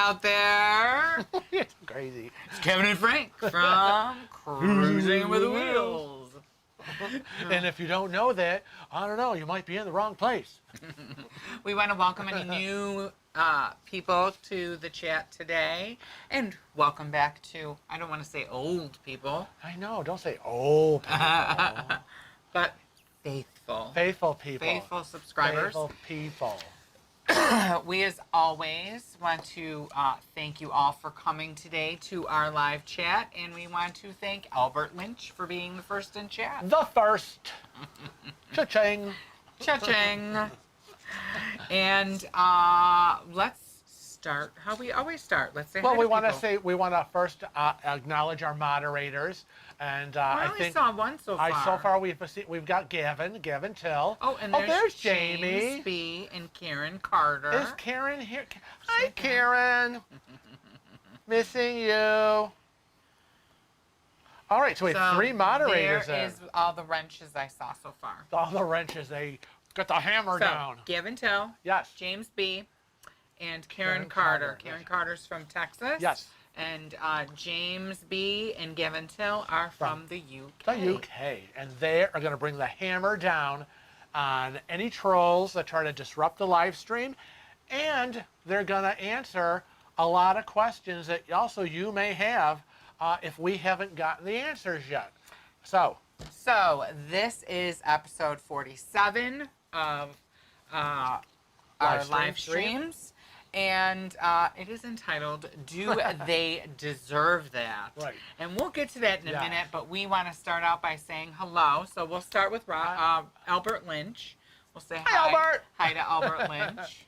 out there. It's crazy. It's Kevin and Frank from Cruising with the Wheels. And if you don't know that, I don't know, you might be in the wrong place. We want to welcome any new people to the chat today. And welcome back to, I don't want to say old people. I know, don't say old people. But faithful. Faithful people. Faithful subscribers. Faithful people. We, as always, want to thank you all for coming today to our live chat. And we want to thank Albert Lynch for being the first in chat. The first. Cha-ching. Cha-ching. And let's start how we always start. Let's say Well, hi we to want to people. say, we want to first acknowledge our moderators. And I I only think saw one so far. so far we've got Gavin Till. Oh, and there's James Jamie. B. and Karen Carter. Is Karen here? Hi, Karen. Missing you. All right, so we have three moderators There is all the wrenches I saw so far. All the wrenches, they got the hammer down. Gavin Till, Yes. James B., and Karen Karen Carter. Carter. Karen Carter's from Texas. Yes. And James B. and Gavin Till are from the UK. The UK. And they are going to bring the hammer down on any trolls that try to disrupt the live stream. And they're going to answer a lot of questions that also you may have if we haven't gotten the answers yet. So this is episode 47 of our live streams. And it is entitled, Do They Deserve That? Right. And we'll get to that in a minute, but we want to start out by saying hello. So we'll start with Albert Lynch. We'll say hi. Albert. Hi to Albert Lynch.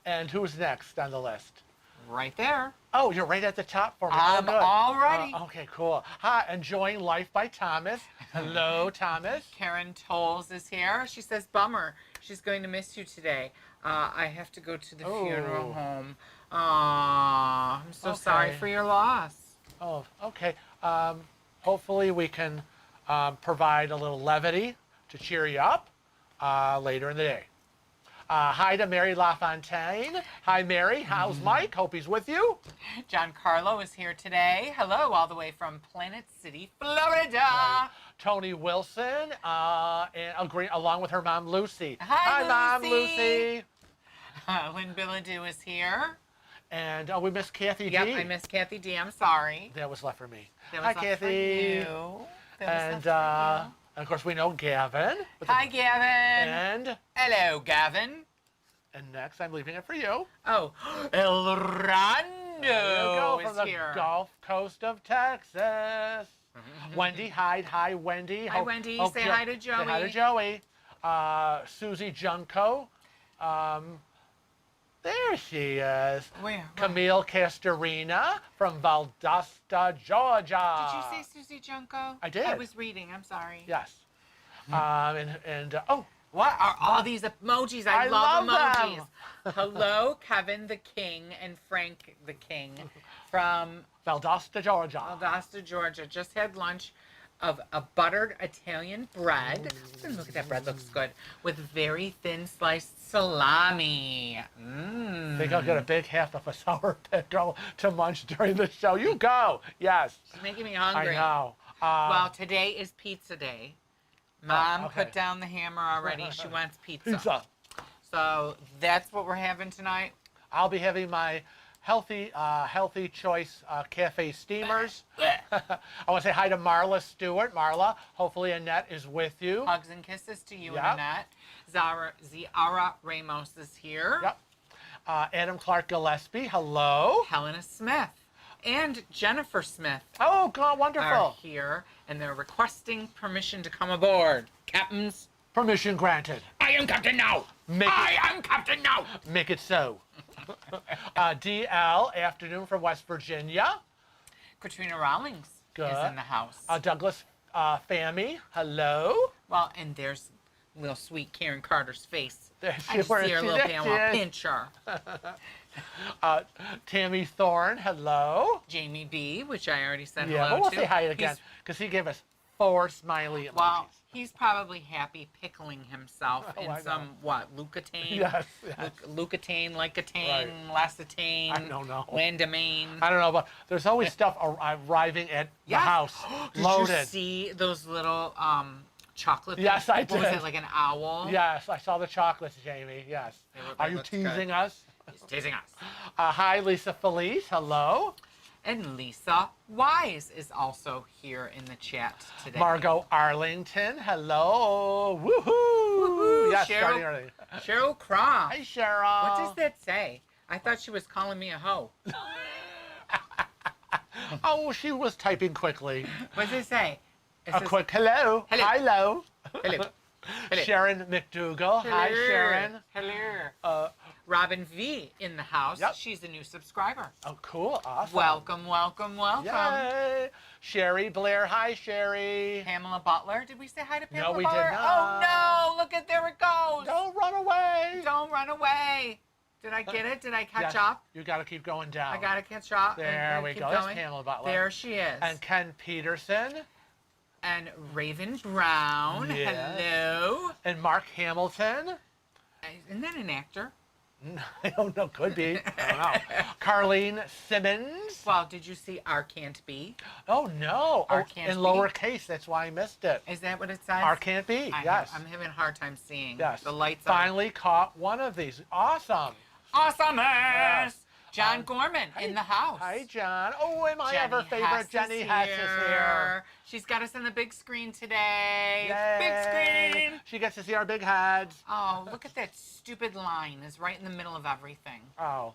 And who's next on the list? Right there. Oh, you're right at the top for me. I'm good. all ready. Okay, cool. Hi, Enjoying Life by Thomas. Hello, Thomas. Karen Tolles is here. She says, bummer. She's going to miss you today. I have to go to the funeral home. Aw, I'm so sorry for your loss. Oh, okay. Hopefully we can provide a little levity to cheer you up later in the day. Hi to Mary LaFontaine. Hi, Mary. How's Mike? Hope he's with you. John Carlo is here today. Hello, all the way from Planet City, Florida. Tony Wilson, along with her mom, Lucy. Hi, Mom, Lucy. Lucy. Lynn Billadou is here. And we missed Kathy D. Yep, I missed Kathy D. I'm sorry. That was left for me. That was Hi, left Kathy. for you. And of course, we know Gavin. Hi, Gavin. And hello, Gavin. And next, I'm leaving it for you. Oh, El Rondo from is the here. Gulf Coast of Texas. Wendy, hi, Wendy. Hi, Wendy. Say hi to Joey. Say hi to Joey. Susie Junko. There she is. Where? Camille Castorina from Valdosta, Georgia. Did you say Susie Junko? I did. I was reading. I'm sorry. Yes. What are all these emojis? I love emojis. them. Hello, Kevin the King and Frank the King from Valdosta, Georgia. Valdosta, Georgia. Just had lunch of a buttered Italian bread. Look at that bread, looks good. With very thin sliced salami. I think I'll get a big half of a sour pickle to munch during the show. You go. Yes. She's making me hungry. I know. Well, today is pizza day. Mom put down the hammer already. She wants pizza. Pizza. So that's what we're having tonight. I'll be having my healthy choice cafe steamers. I want to say hi to Marla Stewart. Marla, hopefully Annette is with you. Hugs and kisses to you and Annette. Ziara Ramos is here. Yep. Adam Clark Gillespie, hello. Helena Smith and Jennifer Smith Oh, God, wonderful. are here, and they're requesting permission to come aboard. Captains. Permission granted. I am captain now. I am captain now. Make it so. DL, afternoon from West Virginia. Katrina Rawlings is in the house. Douglas Fammy, hello. Well, and there's little sweet Karen Carter's face. There I just see her little bit. I want to pinch her. Tammy Thorne, hello. Jamie B., which I already said Yeah, hello but we'll to. say hi again because he gave us 4 smiley emojis. Well, he's probably happy pickling himself Oh, in I know. some, what, Lucatane? Yes. Lucatane, Lycotane, Right. Lacetane. I don't know. Landamine. I don't know, but there's always stuff arriving at the house Did loaded. you see those little chocolate things? Yes, I What was did. it, like an owl? Yes, I saw the chocolates, Jamie. Yes. Are you looks good. teasing us? He's teasing us. Hi, Lisa Felice. Hello. And Lisa Wise is also here in the chat today. Margot Arlington. Hello. Woohoo. Woohoo. Yes, starting early. Cheryl Croft. Hi, Cheryl. What does that say? I thought she was calling me a hoe. Oh, she was typing quickly. What does it say? It A says, quick hello. Hello. Hello. hello. Hello. Sharon McDougal. Hi, Sharon. Hello. Robin V in the house. Yep. She's a new subscriber. Oh, cool. Awesome. Welcome, welcome, welcome. Yay. Sherry Blair. Hi, Sherry. Pamela Butler. Did we say hi to Pamela No, we Butler? did not. Oh, no. Look at, there it goes. Don't run away. Don't run away. Did I get it? Did I catch Yes, up? You got to keep going down. I got to catch up. There and we keep go. That's going. Pamela Butler. There she is. And Ken Peterson. And Raven Brown. Yes. Hello. And Mark Hamilton. Isn't that an actor? I don't know. Could be. I don't know. Carlene Simmons. Well, did you see R Can't Be? Oh, no. R Oh, can't in be? lowercase. That's why I missed it. Is that what it says? R can't be. Yes. I'm having a hard time seeing. Yes. The lights Finally caught one of these. Awesome. Awesomeness! Yes. John Gorman in the house. Hi, John. Oh, and my Jenny ever favorite Hess Jenny Hess is here. She's got us on the big screen today. Yay. Big screen. She gets to see our big heads. Oh, look at that stupid line. It's right in the middle of everything. Oh.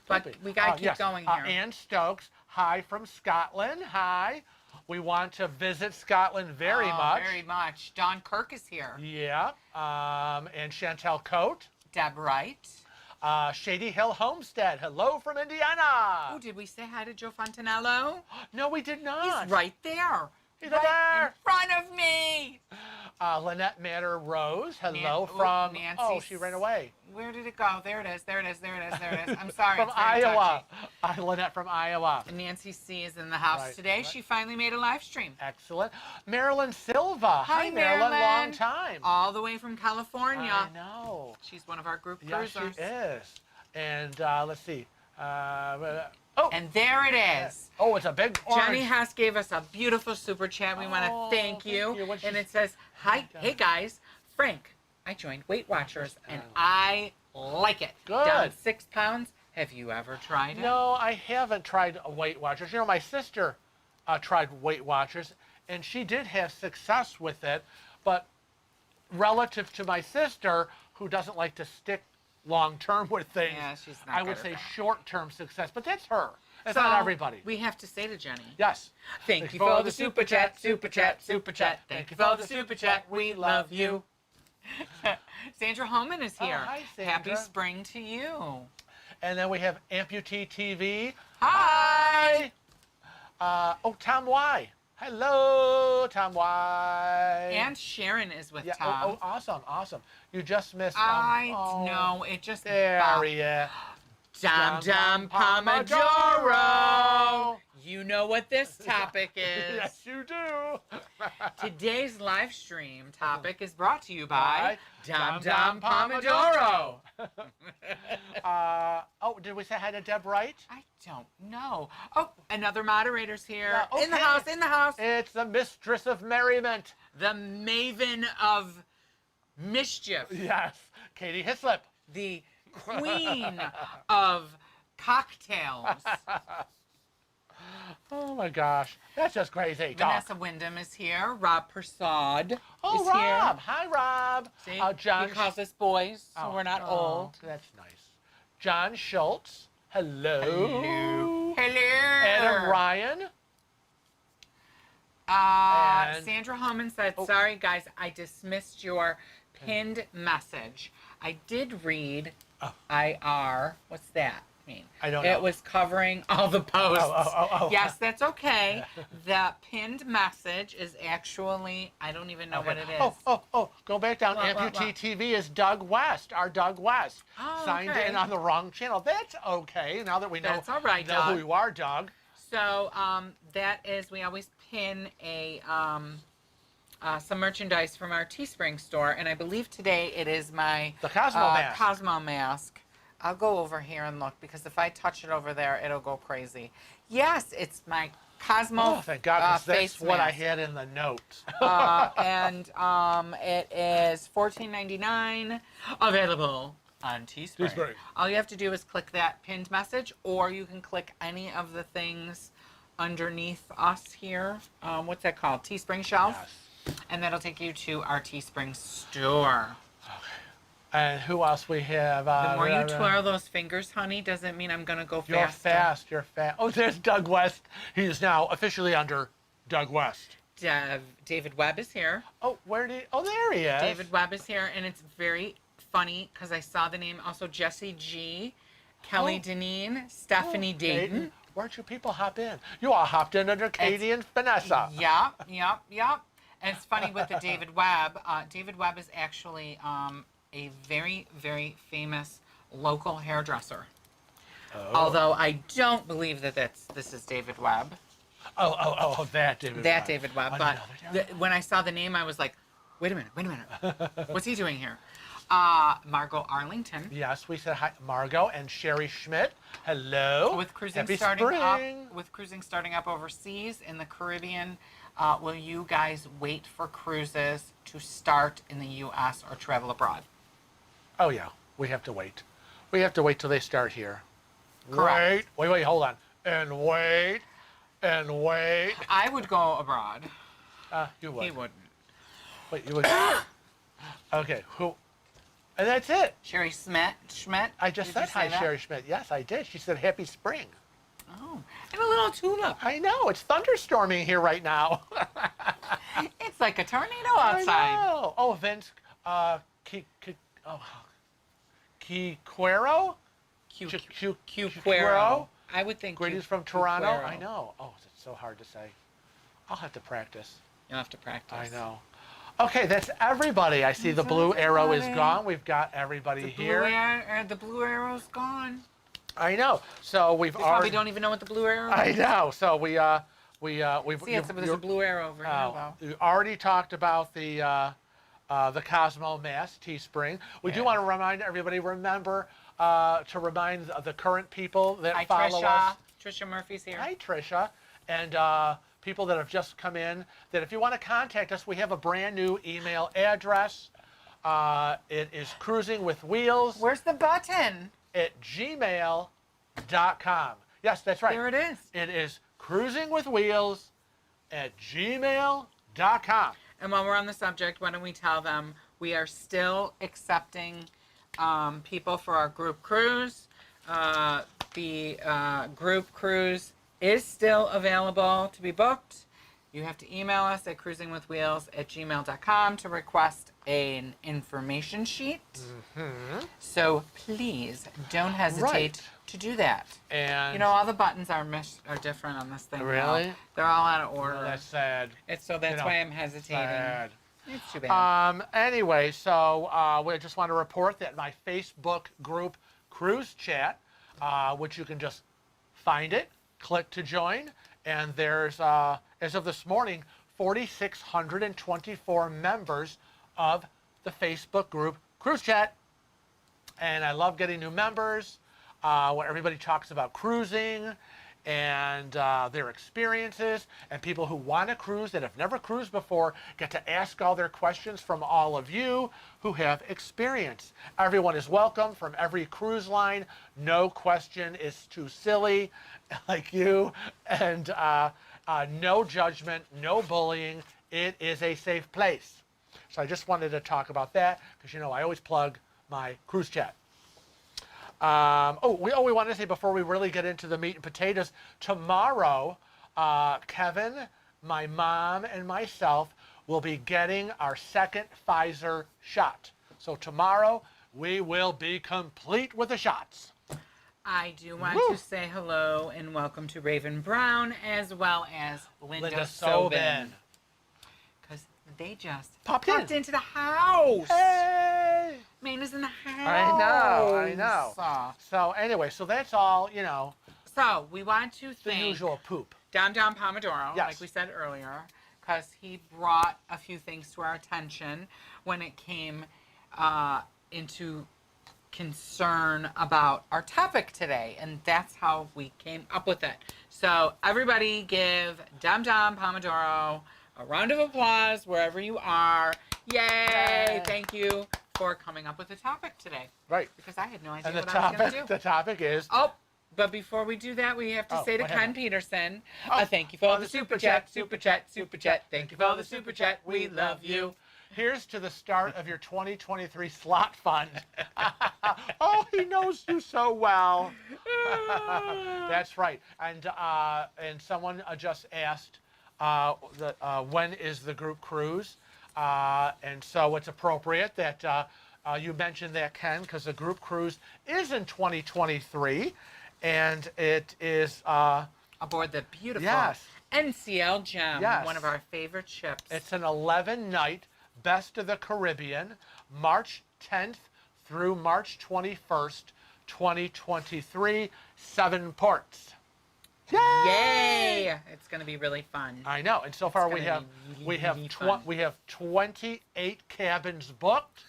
But Creepy. we got to keep yes. going here. Ann Stokes. Hi from Scotland. Hi. We want to visit Scotland very much. Very much. Don Kirk is here. Yeah. And Chantel Coate. Deb Wright. Shady Hill Homestead. Hello from Indiana. Oh, did we say hi to Joe Fontanello? No, we did not. He's right there. He's right there. in front of me. Lynette Matter Rose. Hello from. Nancy. Oh, she ran away. Where did it go? There it is. There it is. There it is. There it is. I'm sorry. From it's very Iowa. touchy. Lynette from Iowa. Nancy C is in the house Right, today. right. She finally made a live stream. Excellent. Marilyn Silva. Hi, Marilyn. Long Marilyn. time. All the way from California. I know. She's one of our group Yes, cruisers. she is. And let's see. And there it is. Oh, it's a big orange. Jenny Hess gave us a beautiful super chat. We want to thank you. What'd And she- it says, "Hi, hey guys, Frank. I joined Weight Watchers and I like it. Good. Down 6 pounds. Have you ever tried it?" No, I haven't tried Weight Watchers. You know, my sister tried Weight Watchers, and she did have success with it. But relative to my sister, who doesn't like to stick long term with things, Yeah, she's not I good would at say that. short term success. But that's her. That's So, not everybody. We have to say to Jenny, Yes. thank you for the super chat, super chat, super chat. Thank you for the super chat. We love you. Sandra Homan is here. Hi, Happy Sandra. spring to you. And then we have Amputee TV. Hi. Tom Y. Hello, Tom Y. And Sharon is with yeah, Tom. awesome, awesome. You just missed. I know, it just There bopped. he is. Dum Dum Pomodoro. You know what this topic is. Yes, you do. Today's live stream topic is brought to you by Dum Dum Dum Pomodoro. Did we say hi to Deb Wright? I don't know. Oh, another moderator's here. Yeah, In the okay. house, in the house. It's the Mistress of Merriment. The maven of mischief. Yes, Katie Hislop. The queen of cocktails. Oh my gosh, that's just crazy. Vanessa Wyndham is here. Rob Persad Oh, is Rob. here. Hi, Rob. See, John. he calls us boys, so we're not old. That's nice. John Schultz. Hello. Hello. Hello. Adam Ryan. And- Sandra Homan said, "Sorry guys, I dismissed your pinned message. I did read IR. What's that mean? I don't know. It was covering all the posts. Oh. Yes, that's okay. The pinned message is actually, I don't even know what it is. Go back down. What? Amputee TV is Doug West, our Doug West. Oh, Signed okay. in on the wrong channel. That's okay. Now that we know, That's all right, know Doug. who you are, Doug. So that is, we always pin a some merchandise from our Teespring store, and I believe today it is my The Cosmo mask. Cosmo mask. I'll go over here and look because if I touch it over there, it'll go crazy. Yes, it's my Cosmo Oh, thank God, 'cause face that's what I mask. had in the notes. And it is $14.99, available on Teespring. Teespring. All you have to do is click that pinned message, or you can click any of the things underneath us here. What's that called? Teespring shelf. Yes. And that'll take you to our Teespring store. And who else we have? The more you twirl those fingers, honey, doesn't mean I'm gonna go faster. You're fast. Oh, there's Doug West. He is now officially under Doug West. David Webb is here. Oh, oh, there he is. David Webb is here, and it's very funny because I saw the name also Jesse G, Kelly Deneen, Stephanie Dayton. Where'd you people hop in? You all hopped in under Katie and Vanessa. Yep. And it's funny with the David Webb. David Webb is actually a very, very famous local hairdresser. Oh. Although I don't believe that this is David Webb. Oh, that David Webb. That David Webb. But when I saw the name, I was like, wait a minute. What's he doing here? Margot Arlington. Yes, we said hi, Margot and Sherry Schmidt. Hello. With cruising Happy starting spring. up, with cruising starting up overseas in the Caribbean, will you guys wait for cruises to start in the U.S. or travel abroad? Oh yeah, we have to wait. We have to wait till they start here. Correct. Wait, hold on. And wait. I would go abroad. You would. He wouldn't. Wait, you would. Okay, who? And that's it. Sherry Schmidt. I just said hi, Sherry Schmidt. Yes, I did. She said happy spring. Oh, and a little tulip. I know. It's thunderstorming here right now. It's like a tornado outside. I know. Oh, Vince Quiquero? Quiquero. I would think Grady's from Toronto. Quiquero. I know. Oh, it's so hard to say. I'll have to practice. You'll have to practice. I know. Okay, that's everybody. I see the blue arrow is gone. We've got everybody here. The blue arrow's gone. I know. So we've You already. probably don't even know what the blue arrow is. I know. So we've. See, there's a blue arrow over here, though. You already talked about the Cosmo mask, Teespring. We do want to remind everybody. Remember to remind the current people that follow us. Trisha Murphy's here. Hi, Trisha, and people that have just come in. That if you want to contact us, we have a brand new email address. It is cruisingwithwheels Where's the button? at gmail.com. Yes, that's right. There it is. It is cruisingwithwheels at gmail.com. And while we're on the subject, why don't we tell them we are still accepting people for our group cruise. The group cruise is still available to be booked. You have to email us at cruisingwithwheels@gmail.com to request an information sheet. Mm-hmm. So please don't hesitate to do that. And you know, all the buttons are different on this thing. Really? Now. They're all out of order. that's sad. That's why I'm hesitating. Sad. It's too bad. Anyway, so we just want to report that my Facebook group Cruise Chat, which you can just find it, click to join, and there's, as of this morning, 4,624 members of the Facebook group Cruise Chat. And I love getting new members, where everybody talks about cruising and their experiences, and people who want to cruise that have never cruised before get to ask all their questions from all of you who have experience. Everyone is welcome from every cruise line. No question is too silly, like you, and no judgment, no bullying. It is a safe place. So I just wanted to talk about that because, you know, I always plug my Cruise Chat. We wanted to say before we really get into the meat and potatoes, tomorrow, Kevin, my mom, and myself will be getting our second Pfizer shot. So tomorrow, we will be complete with the shots. I do want to say hello and welcome to Raven Brown as well as Linda Sobin. Because they just popped into the house. Hey! Mana's in the house. I know. So anyway, so that's all, you know. So we want to The thank usual poop. Dom Pomodoro, Yes. like we said earlier. because he brought a few things to our attention when it came into concern about our topic today, and that's how we came up with it. So everybody give Dum Dum Pomodoro a round of applause wherever you are. Yay! Thank you for coming up with the topic today. Right. Because I had no idea And the what I was going to topic, do. the topic is. Oh, but before we do that, we have to say to what Ken happened? Peterson, Oh, thank you for the super chat, super chat, super chat. Thank you for the super chat. We love you. Here's to the start of your 2023 slot fund. Oh, he knows you so well. That's right. And someone just asked when is the group cruise? And so it's appropriate that you mentioned that, Ken, because the group cruise is in 2023, and it is Aboard the beautiful Yes. NCL Gem, Yes. one of our favorite ships. It's an 11-night Best of the Caribbean, March 10th through March 21st, 2023, 7 ports. Yay! It's going to be really fun. I know, and so far we gonna have be we really, have really fun. we have 28 cabins booked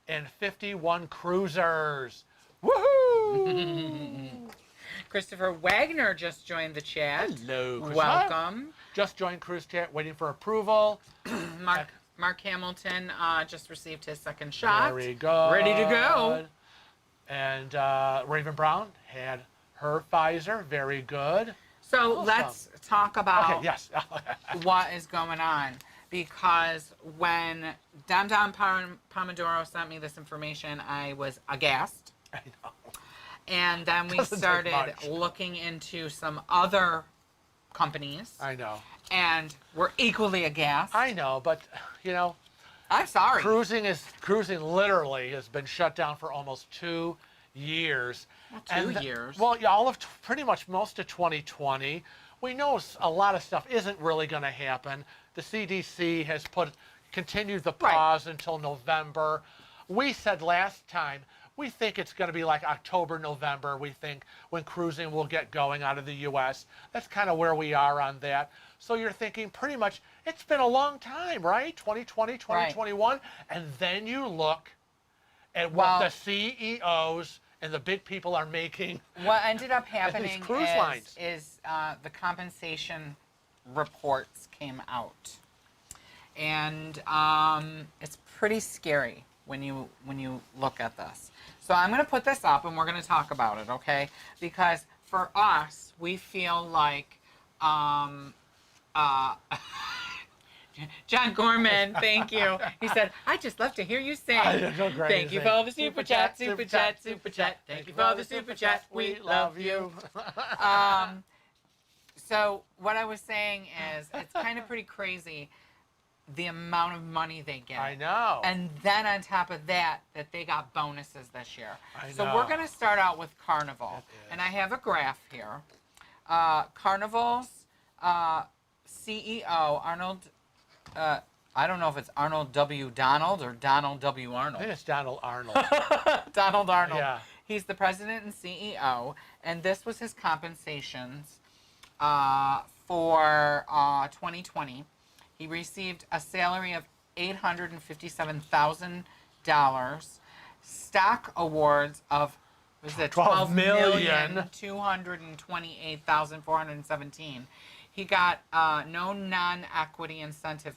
and 51 cruisers. Woohoo! Christopher Wagner just joined the chat. Hello, Christopher. Welcome. Just joined cruise chat, waiting for approval. Mark Hamilton just received his second shot. Very good. Ready to go. And Raven Brown had her Pfizer. Very good. So Awesome. let's talk about Okay, yes. what is going on. Because when Dum Dum Pomodoro sent me this information, I was aghast. I know. And then we Doesn't take started much. looking into some other companies. I know. And we're equally aghast. I know, but you know, I'm sorry. cruising literally has been shut down for almost 2 years. Well, 2 years. Well, yeah, all of pretty much most of 2020. We know a lot of stuff isn't really going to happen. The CDC has continued the pause until November. We said last time we think it's going to be like October, November. We think when cruising will get going out of the U.S. That's kind of where we are on that. So you're thinking pretty much it's been a long time, right? 2020, 2021. And then you look at what the CEOs and the big people are making. What ended up happening cruise lines. is the compensation reports came out. And it's pretty scary when you look at this. So I'm going to put this up and we're going to talk about it, okay? Because for us, we feel like John Gorman, thank you. He said, I just love to hear you sing. Thank you for all the super chat, super chat, super chat. Thank you for all the super chat. We love you. So what I was saying is it's kind of pretty crazy the amount of money they get. I know. And then on top of that they got bonuses this year. So know. we're going to start out with Carnival. And I have a graph here. Carnival's CEO, Arnold, I don't know if it's Arnold W. Donald or Donald W. I Arnold. think it's Donald Arnold. Donald Arnold. Yeah. He's the president and CEO, and this was his compensations for 2020. He received a salary of $857,000, stock awards of was it 12,228,417. He got no non-equity incentive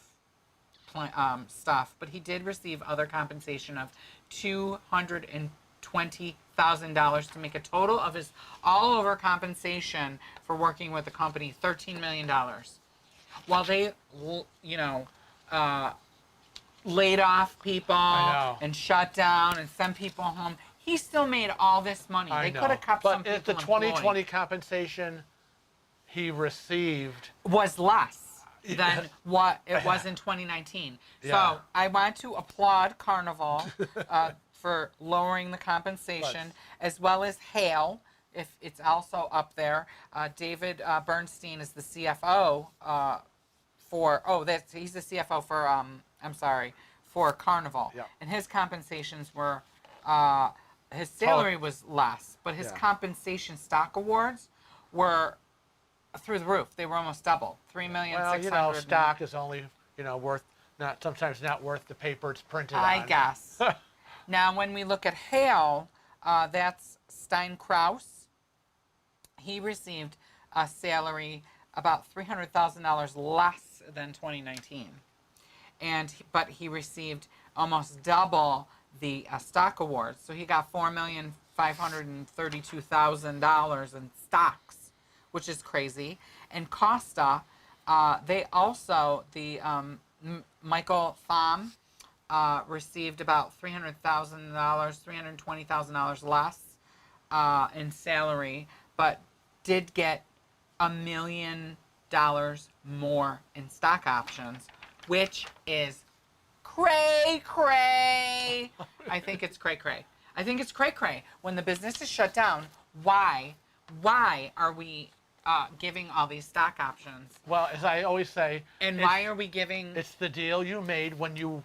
stuff, but he did receive other compensation of $220,000 to make a total of his all-over compensation for working with the company $13 million. While they, laid off people and shut down and sent people home, he still made all this money. They could have kept some people But the 2020 employed. compensation he received Was less than what it was in 2019. Yeah. So I want to applaud Carnival for lowering the compensation, as well as Hale, if it's also up there. David Bernstein is the CFO he's the CFO for Carnival. Yeah. And his compensations were, his salary was less, but his compensation stock awards were through the roof. They were almost double. 3,600,000. Well, you know, stock is only, you know, worth sometimes not worth the paper it's printed on. I guess. Now, when we look at Hale, that's Stein Kraus. He received a salary about $300,000 less than 2019, but he received almost double the stock awards. So he got $4,532,000 in stocks, which is crazy. And Costa, they also Michael Pham received about $300,000, $320,000 less in salary, but did get $1 million more in stock options, which is cray. I think it's cray. I think it's cray. When the business is shut down, why are we giving all these stock options? Well, as I always say, and why are we giving? It's the deal you made when you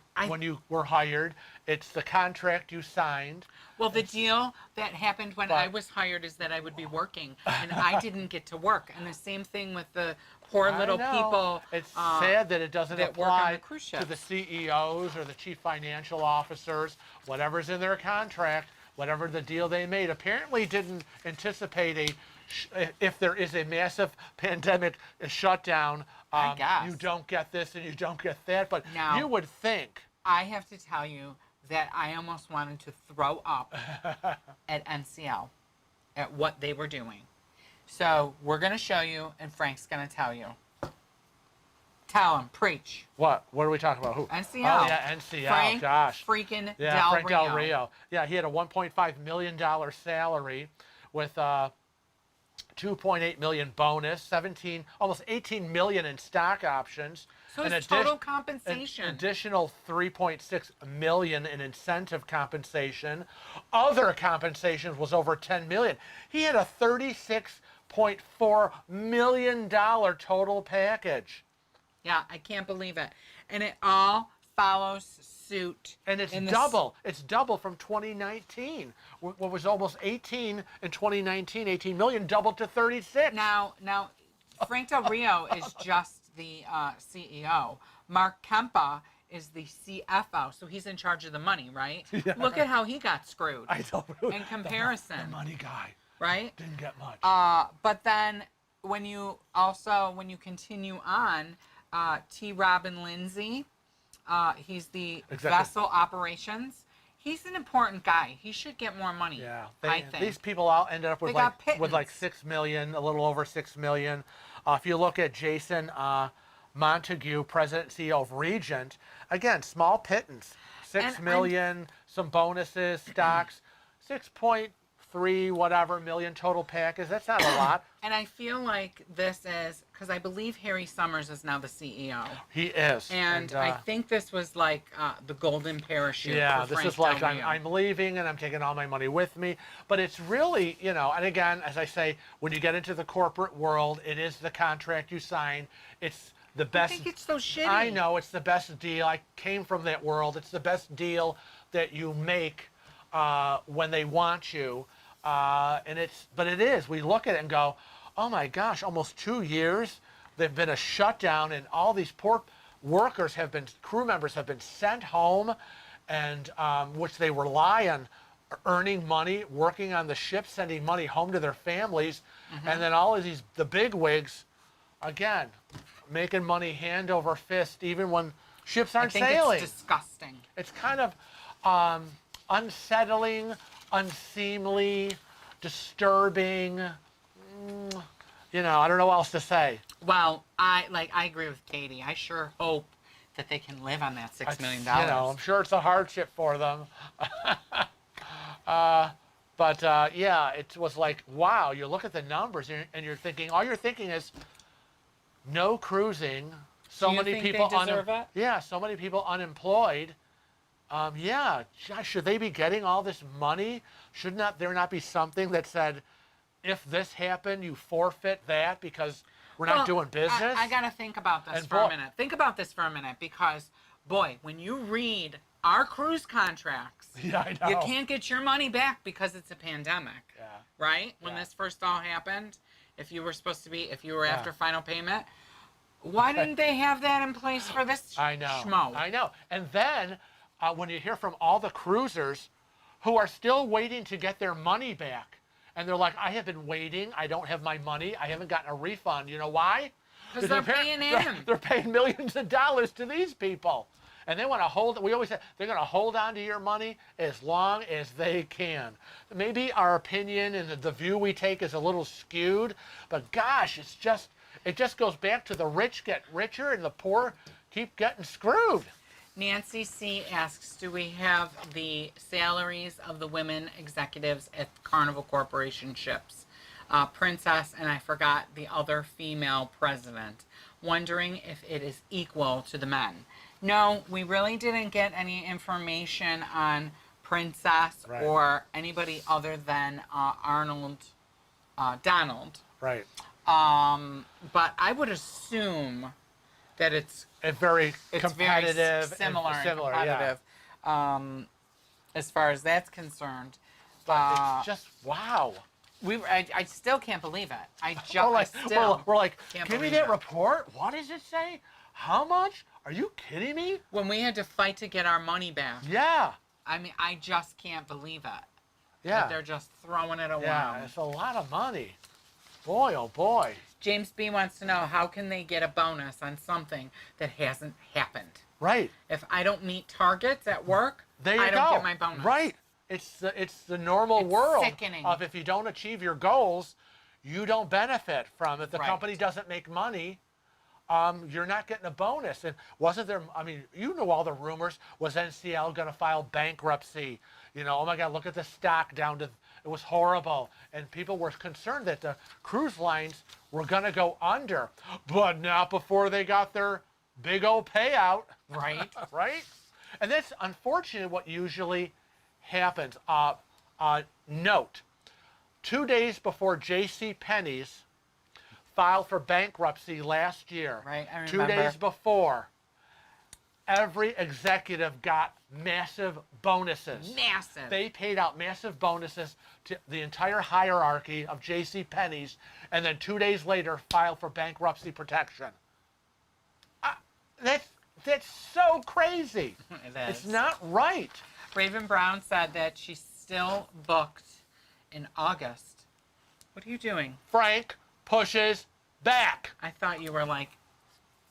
were hired. It's the contract you signed. Well, the deal that happened when I was hired is that I would be working, and I didn't get to work. And the same thing with the poor little people. It's sad that it doesn't apply to the CEOs or the chief financial officers. Whatever's in their contract, whatever the deal they made, apparently didn't anticipate if there is a massive pandemic shutdown, you don't get this and you don't get that. But now, you would think. I have to tell you that I almost wanted to throw up at NCL at what they were doing. So we're going to show you, and Frank's going to tell you. Tell him, preach. What? What are we talking about? Who? NCL. Oh, yeah, NCL. Frank Gosh. Freaking Frank Del Rio. Yeah, he had a $1.5 million salary with $2.8 million bonus, almost $18 million in stock options. So it's total compensation. An additional $3.6 million in incentive compensation. Other compensations was over $10 million. He had a $36.4 million total package. Yeah, I can't believe it. And it all follows suit. And it's double. It's double from 2019. What was almost 18 in 2019, 18 million, doubled to 36. Now, Frank Del Rio is just the CEO. Mark Kempa is the CFO, so he's in charge of the money, right? Yeah. Look at how he got screwed. I don't know. In comparison. The money guy. Right? Didn't get much. But then when you continue on, T. Robin Lindsay, he's the vessel operations. He's an important guy. He should get more money. Yeah, I think. These people all ended up with like 6 million, a little over 6 million. If you look at Jason Montague, President and CEO of Regent, again, small pittance, 6 million, some bonuses, stocks, 6.3 whatever million total package. That's not a lot. And I feel like this is because I believe Harry Summers is now the CEO. He is. And I think this was like the golden parachute. Yeah, for this Frank is like Del Rio. I'm leaving and I'm taking all my money with me. But it's really, you know, and again, as I say, when you get into the corporate world, it is the contract you sign. It's the best. I think it's so shitty. I know, it's the best deal. I came from that world. It's the best deal that you make when they want you. But it is. We look at it and go, oh my gosh, almost 2 years. They've been a shutdown, and all these poor workers crew members have been sent home, and which they rely on earning money, working on the ship, sending money home to their families, and then all of the big wigs, again, making money hand over fist, even when ships aren't sailing. It's disgusting. It's kind of unsettling, unseemly, disturbing. You know, I don't know what else to say. Well, I agree with Katie. I sure hope that they can live on that $6 million. You know, I'm sure it's a hardship for them. But yeah, it was like, wow, you look at the numbers and you're thinking, all you're thinking is no cruising, so many people it? So many people unemployed. Yeah, should they be getting all this money? Should there not be something that said, if this happened, you forfeit that because we're not doing business? I got to think about this for a minute. Think about this for a minute because, boy, when you read our cruise contracts, yeah, I know. you can't get your money back because it's a pandemic, right? When Yeah. this first all happened, if you were supposed to be, if you were Yeah. after final payment. Why didn't they have that in place for this I know. schmo? I know. And then when you hear from all the cruisers who are still waiting to get their money back, and they're like, I have been waiting. I don't have my money. I haven't gotten a refund. You know why? Because they're paying in. They're paying millions of dollars to these people. And they want to hold, we always say, they're going to hold on to your money as long as they can. Maybe our opinion and the view we take is a little skewed, but gosh, it just goes back to the rich get richer and the poor keep getting screwed. Nancy C. asks, do we have the salaries of the women executives at Carnival Corporation ships? Princess, and I forgot the other female president. Wondering if it is equal to the men. No, we really didn't get any information on Princess Right. or anybody other than Donald. Right. But I would assume that it's Very very competitive. similar, and and competitive, as far as that's concerned. But it's just, wow. I still can't believe it. We're like, can't give me believe that it. report. What does it say? How much? Are you kidding me? When we had to fight to get our money back. Yeah. I mean, I just can't believe it. Yeah. That they're just throwing it around. Yeah, it's a lot of money. Boy, oh boy. James B wants to know, how can they get a bonus on something that hasn't happened? Right. If I don't meet targets at work, There you I go. don't get my bonus. Right. It's the normal It's world sickening. of if you don't achieve your goals, you don't benefit from it. The Right. company doesn't make money. You're not getting a bonus. And wasn't there, I mean, you know all the rumors. Was NCL going to file bankruptcy? You know, oh my God, look at the stock down to, it was horrible. And people were concerned that the cruise lines were going to go under, but not before they got their big old payout. Right. Right? And that's unfortunately what usually happens. Note, 2 days before J.C. Penney's filed for bankruptcy last year, Right, I 2 remember. days before, every executive got massive bonuses. Massive. They paid out massive bonuses to the entire hierarchy of J.C. Penney's, and then 2 days later filed for bankruptcy protection. That's so crazy. It It's is. not right. Raven Brown said that she's still booked in August. What are you doing? Frank pushes back. I thought you were like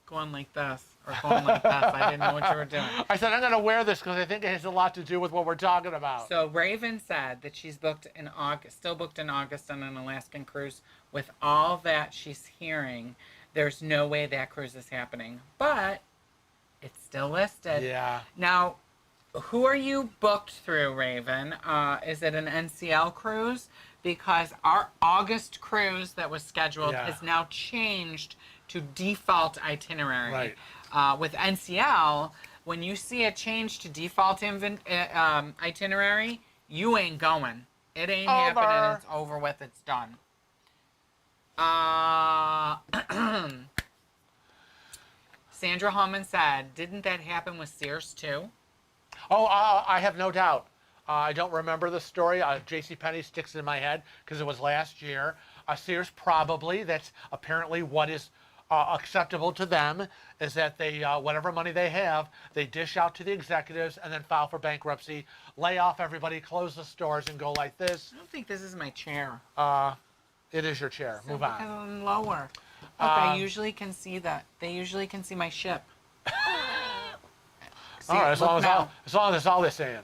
going like this or going like this. I didn't know what you were doing. I said, I'm going to wear this because I think it has a lot to do with what we're talking about. So Raven said that she's booked in August, still booked in August on an Alaskan cruise. With all that she's hearing, there's no way that cruise is happening. But it's still listed. Yeah. Now, who are you booked through, Raven? Is it an NCL cruise? Because our August cruise that was scheduled Yeah. is now changed to default itinerary. Right. With NCL, when you see a change to default itinerary, you ain't going. It ain't Over. happening. It's over with. It's done. Sandra Hallman said, didn't that happen with Sears too? Oh, I have no doubt. I don't remember the story. JCPenney sticks in my head because it was last year. Sears probably. That's apparently what is acceptable to them, is that they, whatever money they have, they dish out to the executives and then file for bankruptcy, lay off everybody, close the stores, and go like this. I don't think this is my chair. It is your chair. Move Because on. I'm lower. Look, I usually can see that. They usually can see my ship. See, All right, as look long as, now. as long as that's all they're saying.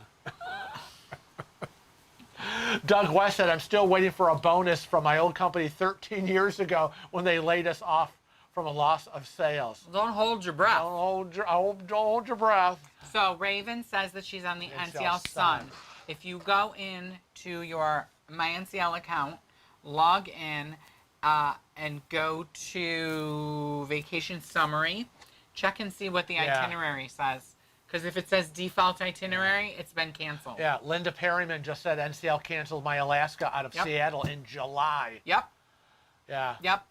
Doug West said, I'm still waiting for a bonus from my old company 13 years ago when they laid us off from a loss of sales. Don't hold your breath. Don't hold your breath. So Raven says that she's on the NCL Sun. If you go into your My NCL account, log in, and go to Vacation Summary, check and see what the Yeah. itinerary says. Because if it says default itinerary, it's been canceled. Yeah, Linda Perryman just said NCL canceled my Alaska out of Yep. Seattle in July. Yep. Yeah. Yep.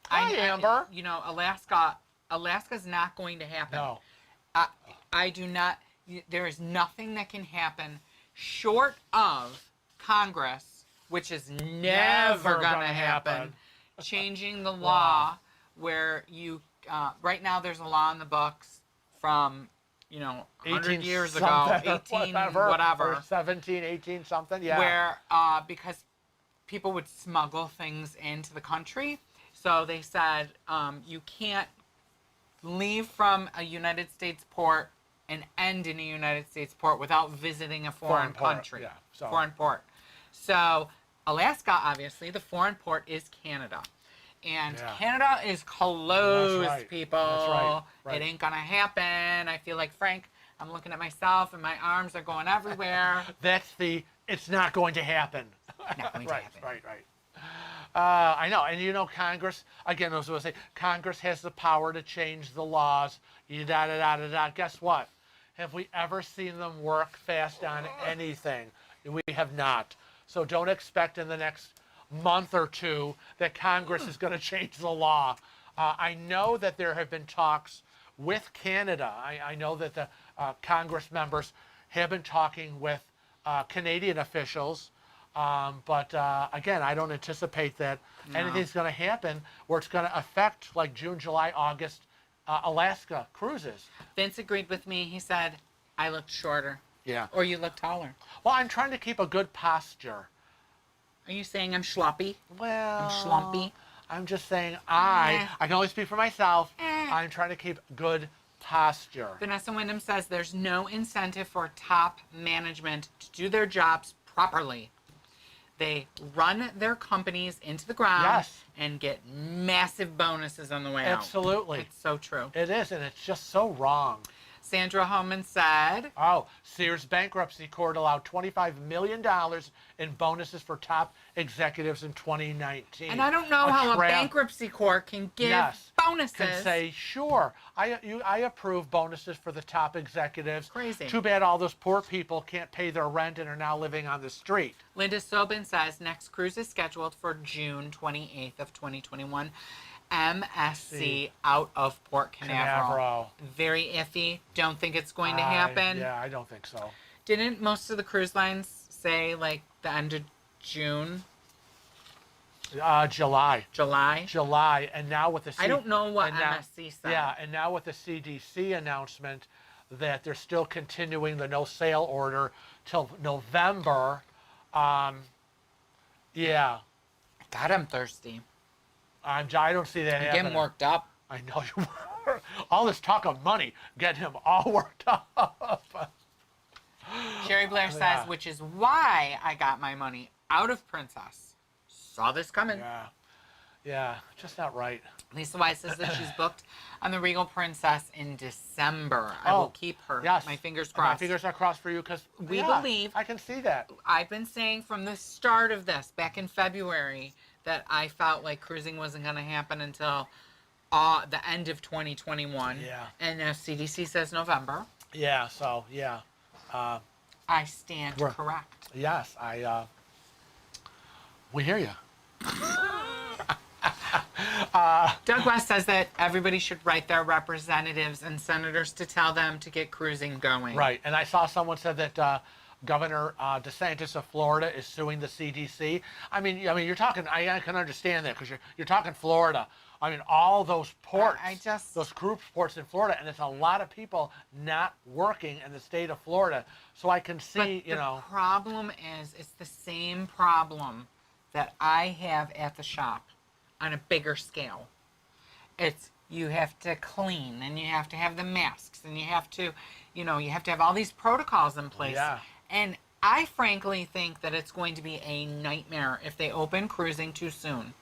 Hi, Amber. You know, Alaska's not going to happen. No. I do not. There is nothing that can happen short of Congress, which is never going to happen. changing the Wow. law where you, right now there's a law in the books from, 100 years ago, something or 18 whatever, whatever, or 17, 18 something, yeah. where because people would smuggle things into the country, so they said you can't leave from a United States port and end in a United States port without visiting a foreign port, country. yeah, so. Foreign port. So Alaska, obviously, the foreign port is Canada. And Yeah. Canada is closed, That's right. people. That's right. Right. It ain't gonna happen. I feel like Frank, I'm looking at myself and my arms are going everywhere. It's not going to happen. Not going to right, happen. right. I know, and Congress, again, I was going to say, Congress has the power to change the laws, da-da-da-da-da. Guess what? Have we ever seen them work fast on anything? We have not. So don't expect in the next month or two that Congress is going to change the law. I know that there have been talks with Canada. I know that the Congress members have been talking with Canadian officials. But again, I don't anticipate that anything's going to happen where it's going to affect like June, July, August Alaska cruises. Vince agreed with me. He said, I looked shorter. Yeah. Or you look taller. Well, I'm trying to keep a good posture. Are you saying I'm sloppy? Well, I'm schlumpy? I'm just saying I can only speak for myself. Eh. I'm trying to keep good posture. Vanessa Wyndham says there's no incentive for top management to do their jobs properly. They run their companies into the ground Yes. and get massive bonuses on the way out. Absolutely. It's so true. It is, and it's just so wrong. Sandra Homan said, Oh, Sears bankruptcy court allowed $25 million in bonuses for top executives in 2019. and I don't know how a bankruptcy court can give bonuses. Can say, sure, I approve bonuses for the top executives. Crazy. Too bad all those poor people can't pay their rent and are now living on the street. Linda Sobin says next cruise is scheduled for June 28th of 2021. MSC out of Port Canaveral. Very iffy. Don't think it's going to happen. Yeah, I don't think so. Didn't most of the cruise lines say like the end of June? July. July? And now with the I don't know what MSC said. Yeah, and now with the CDC announcement that they're still continuing the no sale order till November. Yeah. God, I'm thirsty. I don't see that I'm happening. getting worked up. I know you were. All this talk of money get him all worked up. Sherry Blair says, which is why I got my money out of Princess. Saw this coming. Yeah, just not right. Lisa Wise says that she's booked on the Regal Princess in December. I will keep her. Yes. My fingers crossed. My fingers are crossed for you because we believe. I can see that. I've been saying from the start of this, back in February, that I felt like cruising wasn't going to happen until the end of 2021. Yeah. And now CDC says November. Yeah, so, yeah. I stand correct. Yes, we hear you. Doug West says that everybody should write their representatives and senators to tell them to get cruising going. Right, and I saw someone said that Governor DeSantis of Florida is suing the CDC. I mean, you're talking. I can understand that because you're talking Florida. I mean, all those ports, those group ports in Florida, and it's a lot of people not working in the state of Florida. So I can see, but the problem is, it's the same problem that I have at the shop on a bigger scale. It's you have to clean, and you have to have the masks, and you have to have all these protocols in place. Yeah. And I frankly think that it's going to be a nightmare if they open cruising too soon.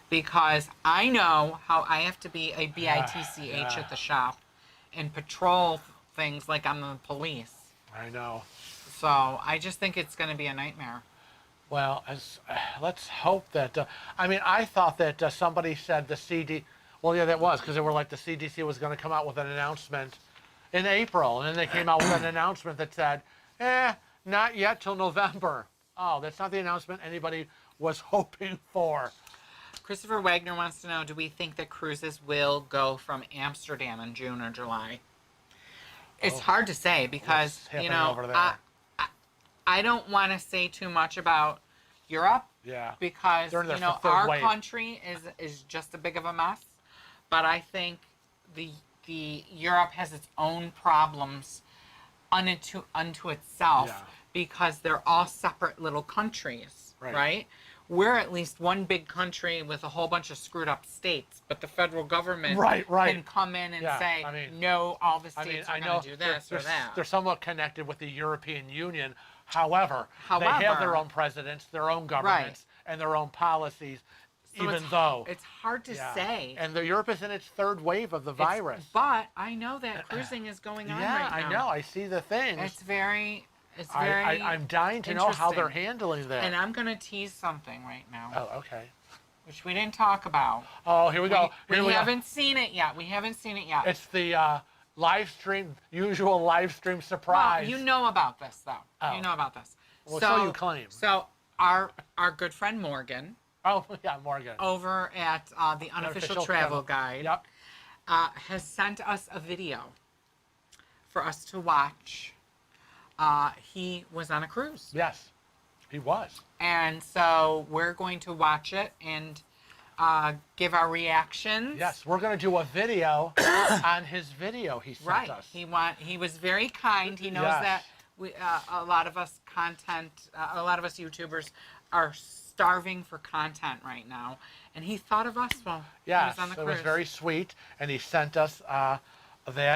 Because I know how I have to be a BITCH at the shop and patrol things like I'm the police. I know. So I just think it's going to be a nightmare. Well, let's hope that. I thought that somebody said the CD. Well, yeah, that was because they were like the CDC was going to come out with an announcement in April, and then they came out with an announcement that said, not yet till November. Oh, that's not the announcement anybody was hoping for. Christopher Wagner wants to know, do we think that cruises will go from Amsterdam in June or July? It's hard to say because, over there? I don't want to say too much about Europe Yeah. because They're in their third our wave. country is just a big of a mess, but I think the Europe has its own problems unto itself Yeah. because they're all separate little countries, Right. right? We're at least one big country with a whole bunch of screwed up states, but the federal government Right. can come in and Yeah, say, I mean- no, all the I mean, states I are know going to do this or they're, that. they're somewhat connected with the European Union. However, they have However- their own presidents, their own governments, and their own policies, So even it's, though. it's hard to Yeah. say. And the Europe is in its third wave of the virus. But I know that cruising is going on Yeah, right now. I know. I see the things. It's very I'm dying to know how they're interesting. handling that. And I'm going to tease something right now, Oh, okay. which we didn't talk about. Oh, here we go. We Here we go. haven't seen it yet. We haven't seen it yet. It's the usual live stream surprise. Well, you know about this, though. Oh. You know about this. Well, so you claim. So our good friend Morgan Oh, yeah, Morgan. over at the Unofficial Travel Guide Yep. has sent us a video for us to watch. He was on a cruise. Yes, he was. And so we're going to watch it and give our reactions. Yes, we're going to do a video on his video he sent Right. us. He was very kind. He knows Yes. that we a lot of us YouTubers are starving for content right now, and he thought of us while he Yes, was on the it cruise. was very sweet, and he sent us that,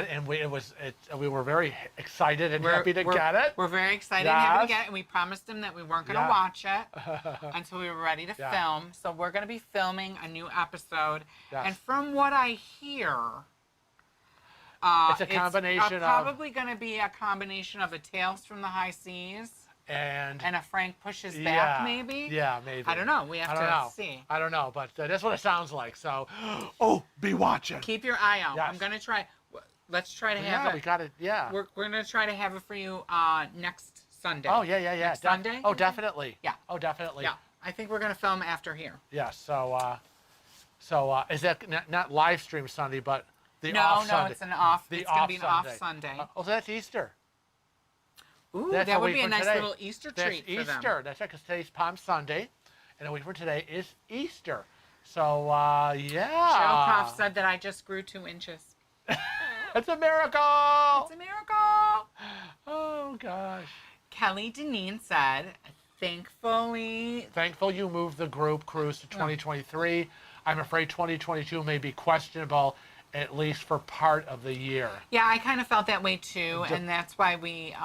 and we were very excited and happy to get it. We're very excited and happy to Yes. get it, and we promised him that we weren't going to Yeah. watch it until we were ready to Yeah. film. So we're going to be filming a new episode, Yes. and from what I hear, It's a combination of- probably going to be a combination of a Tales from the High Seas and and a Frank Pushes Back, yeah, maybe. Yeah, maybe. I don't know. We I have don't to know. see. I don't know, but that's what it sounds like. So, oh, be watching. Keep your eye out. Yes. I'm going to try. Let's try to have Yeah, it. we got it. Yeah. We're going to try to have it for you next Sunday. Oh, yeah. Next Sunday? Oh, definitely. Yeah. Oh, definitely. Yeah. I think we're going to film after here. Yeah. So is that not live stream Sunday, but the No, off no, Sunday? it's an off. The It's going to off be an Sunday. off Sunday. Oh, so that's Easter. Ooh, That's that a would week be a from nice today. little Easter That's treat for them. Easter. That's right, because today's Palm Sunday, and a week from today is Easter. So, yeah. Shelkoff said that I just grew 2 inches. It's a miracle. It's a miracle. Oh, gosh. Kelly Deneen said, thankfully, Thankful you moved the group cruise to 2023. I'm afraid 2022 may be questionable, at least for part of the year. yeah, I kind of felt that way too, and that's why we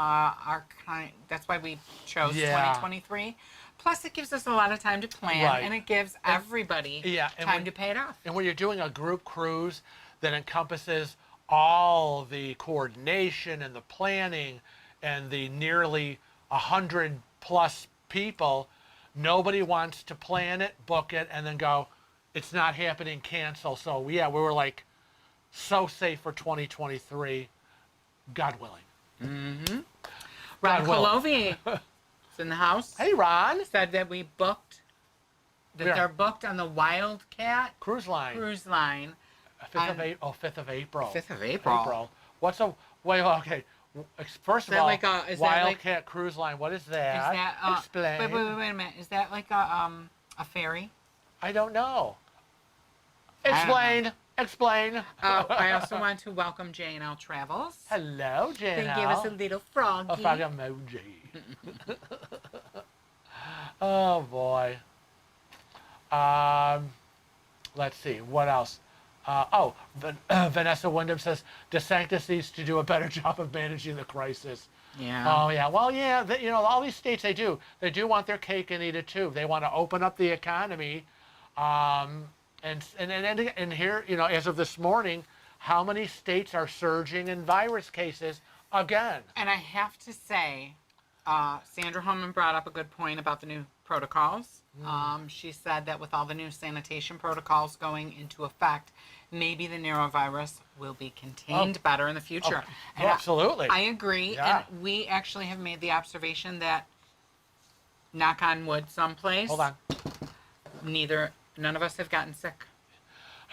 that's why we chose Yeah. 2023. Plus, it gives us a lot of time to plan, Right. and it gives everybody Yeah, and time when- to pay it off. And when you're doing a group cruise that encompasses all the coordination and the planning and the nearly 100 plus people, nobody wants to plan it, book it, and then go, it's not happening, cancel. So yeah, we were like so safe for 2023, God willing. Ron God willing. Colovi is in the house. Hey, Ron. Said that we booked, that Yeah. they're booked on the Wildcat Cruise line. cruise line. 5th of April. 5th of April. 5th of April. What's a wait? Okay. First of that all, like a- is that like- Wildcat Cruise Line. What is that? Is that Explain. wait a minute? Is that like a ferry? I don't know. don't know. Explain. Explain. I also want to welcome J&L Travels. Hello, They Jan. gave us a little froggy. A frog emoji. Oh boy. Let's see. What else? Vanessa Wyndham says DeSantis needs to do a better job of managing the crisis. Yeah. Oh yeah. Well, yeah. All these states they do want their cake and eat it too. They want to open up the economy, and here, as of this morning, how many states are surging in virus cases again? And I have to say, Sandra Holman brought up a good point about the new protocols. She said that with all the new sanitation protocols going into effect, maybe the norovirus will be contained better in the future. And Absolutely. I agree. Yeah. And we actually have made the observation that, knock on wood someplace, Hold on. none of us have gotten sick.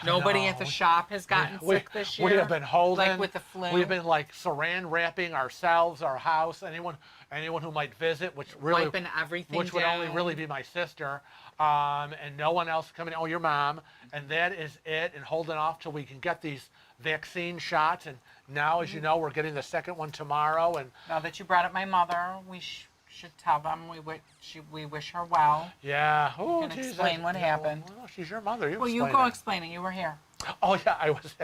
Nobody at the shop has gotten sick this year. We have been holding. Like with the flu. We've been like saran wrapping ourselves, our house, anyone who might visit, which really, wiping everything which would only really be my sister, and no one else coming. Oh, your mom, and that is it. And holding off till we can get these vaccine shots. And now, as you know, we're getting the second one tomorrow. And now that you brought up my mother, we should tell them we wish her well. Yeah. Oh, you can explain what happened. Well, she's your mother. You go explain it. You were here. Oh yeah, I was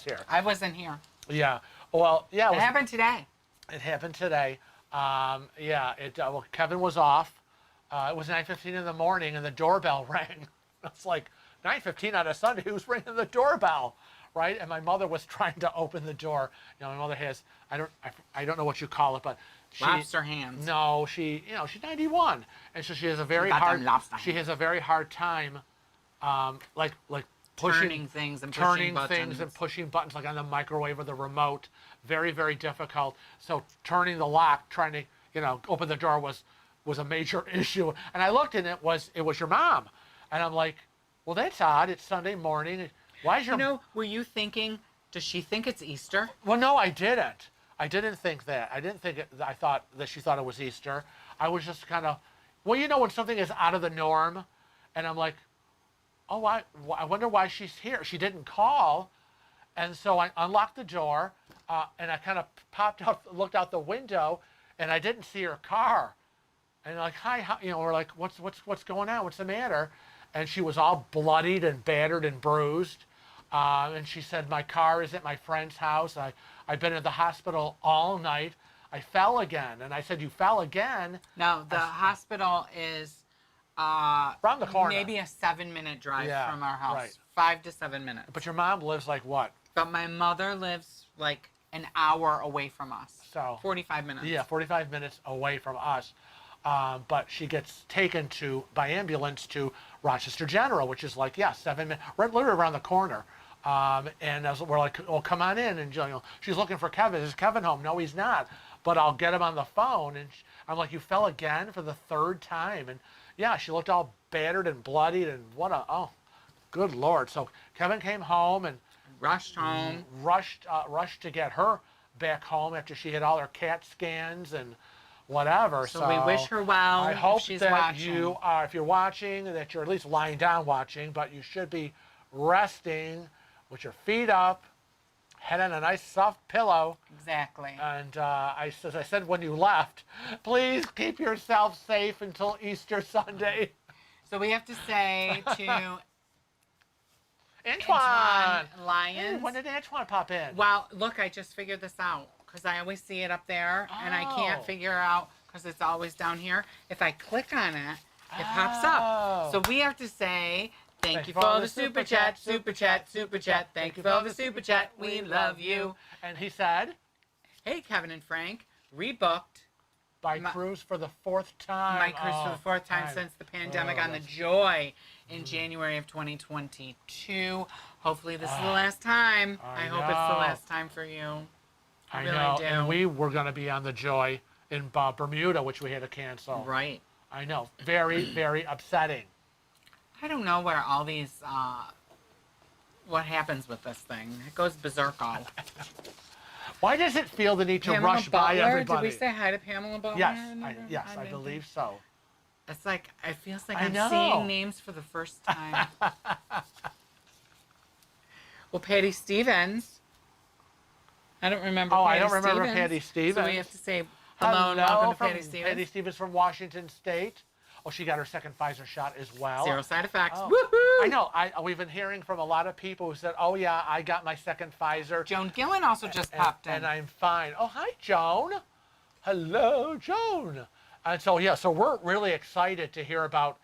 here. I wasn't here. Yeah. Well, yeah. It happened today. It happened today. Well, Kevin was off. It was 9:15 in the morning, and the doorbell rang. It's like 9:15 on a Sunday. Who's ringing the doorbell, right? And my mother was trying to open the door. You know, my mother has I don't know what you call it, but lobster hands. No, she's 91, and so she has a very hard time, like turning things and pushing buttons like on the microwave or the remote. Very, very difficult. So turning the lock, trying to open the door was a major issue. And I looked and it was your mom, and I'm like, well, that's odd. It's Sunday morning. Why is your were you thinking? Does she think it's Easter? Well, no, I didn't. I didn't think that. I thought that she thought it was Easter. I was just kind of, when something is out of the norm, and I'm like, oh, I wonder why she's here. She didn't call, and so I unlocked the door, and I kind of looked out the window, and I didn't see her car. And like, hi, we're like, what's going on? What's the matter? And she was all bloodied and battered and bruised. And she said, my car is at my friend's house. I've been in the hospital all night. I fell again. And I said, you fell again? No, the hospital is around the corner. Maybe a 7-minute drive from our house. Right. 5 to 7 minutes. But your mom lives like what? But my mother lives like an hour away from us. So 45 minutes. Yeah, 45 minutes away from us. But she gets taken by ambulance to Rochester General, which is like 7 minutes, literally around the corner. And we're like, well, come on in. And she's looking for Kevin. Is Kevin home? No, he's not. But I'll get him on the phone. And I'm like, you fell again for the third time. And yeah, she looked all battered and bloodied. And good Lord. So Kevin came home and rushed home. Rushed to get her back home after she had all her CAT scans and whatever. So we wish her well. I hope she's that watching. you are, if you're watching, that you're at least lying down watching, but you should be resting with your feet up, head on a nice soft pillow. Exactly. And as I said when you left, please keep yourself safe until Easter Sunday. So we have to say to Antoine Lyons. Hey, when did Antoine pop in? Well, look, I just figured this out because I always see it up there, and I can't figure out because it's always down here. If I click on it, it pops up. So we have to say, thank you for the super chat, super chat, super chat. Thank you for the super chat. We love you. And he said, hey, Kevin and Frank, rebooked by cruise for the fourth time. My cruise for the fourth time since the pandemic on the Joy in January of 2022. Hopefully this is the last time. I hope it's the last time for you. I really know. do. And we were going to be on the Joy in Bermuda, which we had to cancel. Right. I know. Very, very upsetting. I don't know where all these, what happens with this thing. It goes berserko. Why does it feel the need to rush by everybody? Did we say hi to Pamela Butler? Yes, I believe so. It's like, it feels like I'm seeing names for the first time. Well, Patty Stevens. I don't remember I don't remember Patty Stevens. So we have to say hello and welcome to Patty Stevens. Patty Stevens from Washington State. Oh, she got her second Pfizer shot as well. 0 side effects. Oh. Woohoo! I know. We've been hearing from a lot of people who said, oh, yeah, I got my second Pfizer. Joan Gillen also just popped in. And I'm fine. Oh, hi, Joan. Hello, Joan. And so, so we're really excited to hear about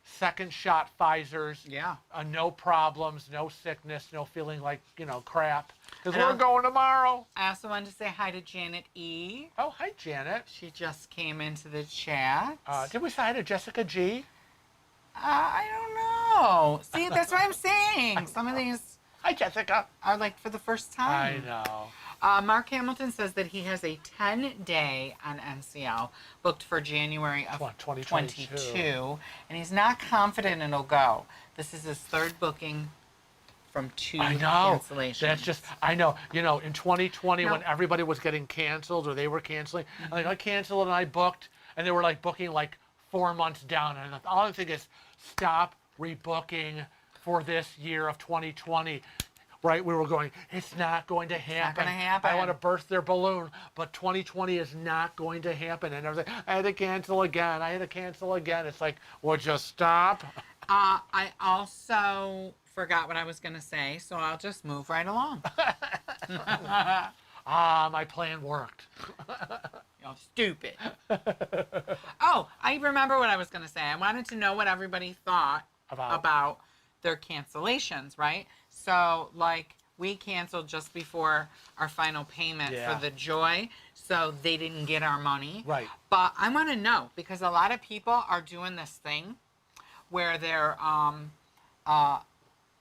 second shot Pfizers. Yeah. No problems, no sickness, no feeling like, crap. Because we're going tomorrow. I also wanted to say hi to Janet E. Oh, hi, Janet. She just came into the chat. Did we say hi to Jessica G? I don't know. See, that's what I'm saying. Some of these hi, Jessica. Are like for the first time. I know. Mark Hamilton says that he has a 10-day on MCL booked for January of 2022, and he's not confident it'll go. This is his third booking from 2 I know. cancellations. That's just, I know. You know, in 2020 No. when everybody was getting canceled or they were canceling, like I canceled and I booked, and they were like booking like 4 months down. And all I think is stop rebooking for this year of 2020. Right? We were going, it's not going to happen. gonna happen. I want to burst their balloon, but 2020 is not going to happen. And I was like, I had to cancel again. I had to cancel again. It's like, would you stop? I also forgot what I was going to say, so I'll just move right along. My plan worked. You're stupid. Oh, I remember what I was going to say. I wanted to know what everybody thought about their cancellations, right? So, like, we canceled just before our final payment Yeah. for the Joy, so they didn't get our money. Right. But I want to know, because a lot of people are doing this thing where they're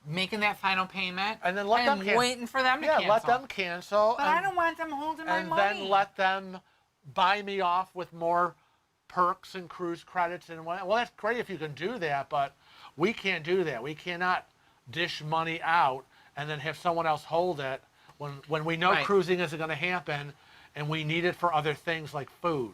making that final payment And then let them waiting for them to cancel. Yeah, let them cancel. But I don't want them holding my money. And then let them buy me off with more perks and cruise credits. And well, that's great if you can do that, but we can't do that. We cannot dish money out and then have someone else hold it when we know Right. cruising isn't going to happen and we need it for other things like food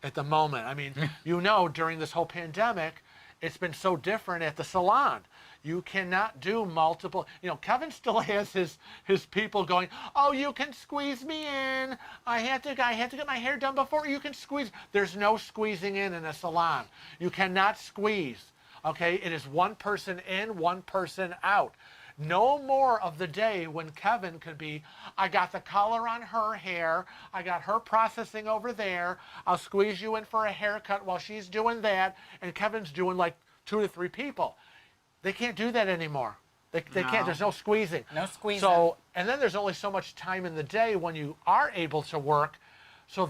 at the moment. I mean, you know, during this whole pandemic, it's been so different at the salon. You cannot do multiple, you know, Kevin still has his people going, oh, you can squeeze me in. I had to get my hair done before you can squeeze. There's no squeezing in a salon. You cannot squeeze, okay? It is one person in, one person out. No more of the day when Kevin could be, I got the color on her hair, I got her processing over there, I'll squeeze you in for a haircut while she's doing that, and Kevin's doing like 2 to 3 people. They can't do that anymore. They can't, there's no squeezing. No squeezing. So, and then there's only so much time in the day when you are able to work, so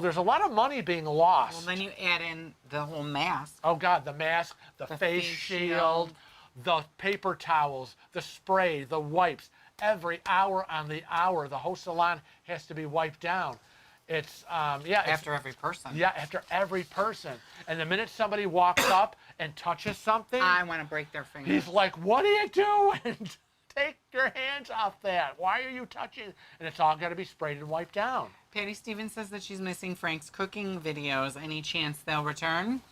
there's a lot of money being lost. Well, then you add in the whole mask. Oh God, the mask, the face face shield, the paper towels, the spray, the wipes. Every hour on the hour, the whole salon has to be wiped down. It's After every person. Yeah, after every person. And the minute somebody walks up and touches something, I want to break their fingers. he's like, "What are you doing? Take your hands off that. Why are you touching?" And it's all got to be sprayed and wiped down. Patty Stevens says that she's missing Frank's cooking videos. Any chance they'll return?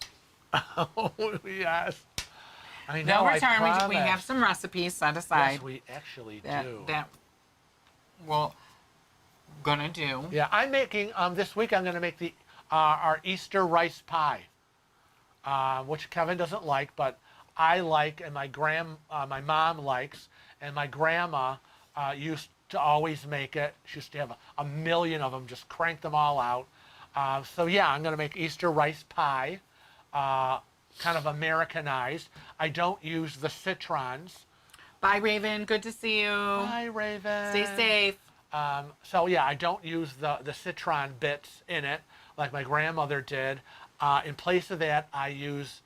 Oh yes. I know. They'll I return. We promise. have some recipes set aside. Yes, we actually that, do. that we're gonna do. Yeah, I'm making this week. I'm going to make the our Easter rice pie, which Kevin doesn't like, but I like, and my mom likes, and my grandma used to always make it. She used to have a million of them, just crank them all out. So yeah, I'm going to make Easter rice pie, kind of Americanized. I don't use the citrons. Bye, Raven. Good to see you. Hi, Raven. Stay safe. So yeah, I don't use the citron bits in it like my grandmother did. In place of that, I use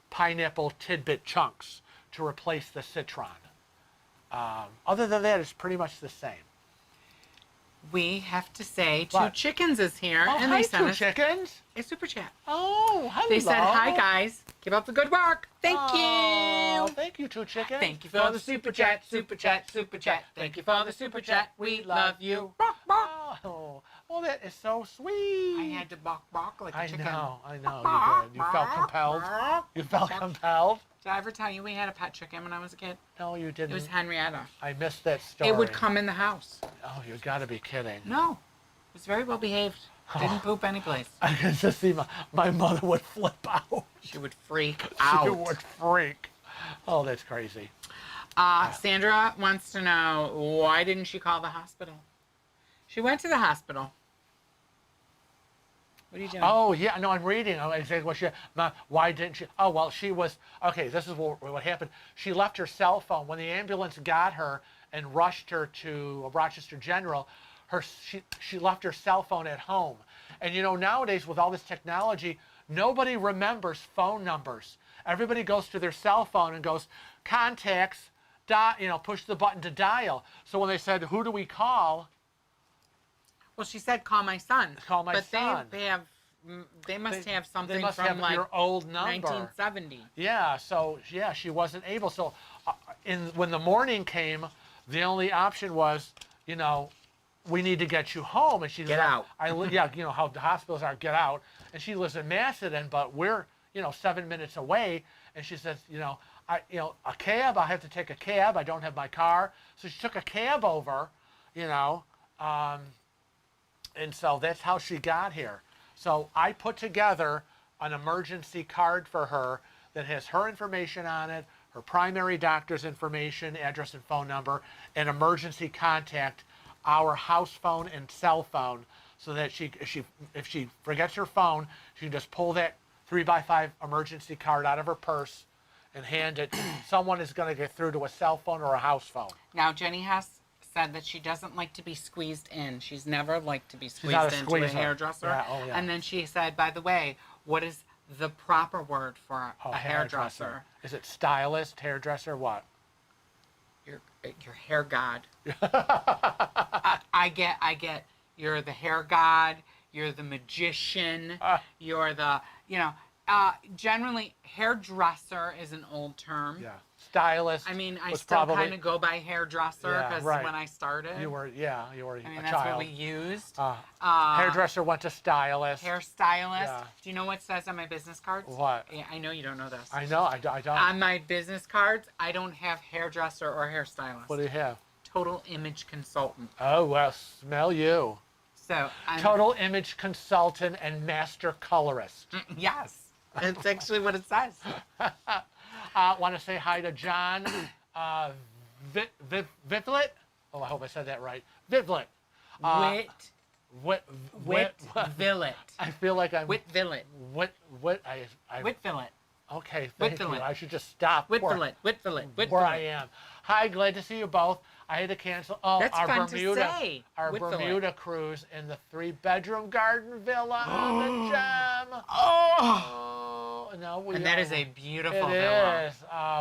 pineapple tidbit chunks to replace the citron. Other than that, it's pretty much the same. We have to say, Two What? Chickens is here, Oh, and hi, they sent Two us Chickens. a super chat. Oh, hello. They said, "Hi guys, keep up the good work. Thank Oh, you. thank you, Two Chickens. Thank you for the super chat, super chat, super chat. Thank you for the super chat. We love you." Bark, bark. Oh, well, that is so sweet. I had to bark, bark like a I chicken. know, you did. You felt compelled. You felt compelled. Did I ever tell you we had a pet chicken when I was a kid? No, you didn't. It was Henrietta. I missed that story. It would come in the house. Oh, you got to be kidding. No, it was very well behaved. Didn't poop any place. I can just see my mother would flip out. She would freak She out. would freak. Oh, that's crazy. Sandra wants to know, why didn't she call the hospital? She went to the hospital. What are you doing? Oh, yeah. No, I'm reading. Oh, exactly what why didn't she? Oh, well, she was, okay, this is what happened. She left her cell phone. When the ambulance got her and rushed her to Rochester General, she left her cell phone at home. And, you know, nowadays with all this technology, nobody remembers phone numbers. Everybody goes to their cell phone and goes, contacts, push the button to dial. So when they said, who do we call? Well, she said, call my son. Call my son. But they must have something They must from have like your old number. 1970. Yeah, so yeah, she wasn't able. So when the morning came, the only option was, you know, we need to get you home. And she's Get like, out. Yeah, you know how the hospitals are, get out. And she lives in Macedon, but we're, you know, 7 minutes away. And she says, you know, a cab, I have to take a cab. I don't have my car. So she took a cab over, you know, and so that's how she got here. So I put together an emergency card for her that has her information on it, her primary doctor's information, address and phone number, and emergency contact, our house phone and cell phone, so that if she forgets her phone, she can just pull that 3x5 emergency card out of her purse and hand it. Someone is going to get through to a cell phone or a house phone. Now, Jenny has said that she doesn't like to be squeezed in. She's never liked to be She's not squeezed a into a squeezer. hairdresser. Yeah, oh, yeah. And then she said, by the way, what is the proper word for a hairdresser? Is it stylist, hairdresser, what? Your hair god. I get. You're the hair god. You're the magician. You're the, you know, generally hairdresser is an old term. Yeah. Stylist. I mean, I was still probably, kind of go by hairdresser Yeah, because right. when I started, you were I mean, a that's child. what we used. Hairdresser went to stylist. Hairstylist. Yeah. Do you know what it says on my business cards? What? Yeah, I know you don't know this. I know, I don't. On my business cards, I don't have hairdresser or hairstylist. What do you have? Total image consultant. Oh, well, smell you. So Total image consultant and master colorist. Yes, it's actually what it says. Want to say hi to John Vivlet? Oh, I hope I said that right. Vivlet. Whitvillet. I feel like I'm... Whitvillet. Whitvillet. Okay, thank you. I should just stop Whitvillet. where I am. Hi, glad to see you both. I had to cancel That's our fun Bermuda, to say. our Whitvillet. Bermuda cruise in the 3-bedroom garden villa on the Gem. Oh! No, And that is a beautiful It villa. is.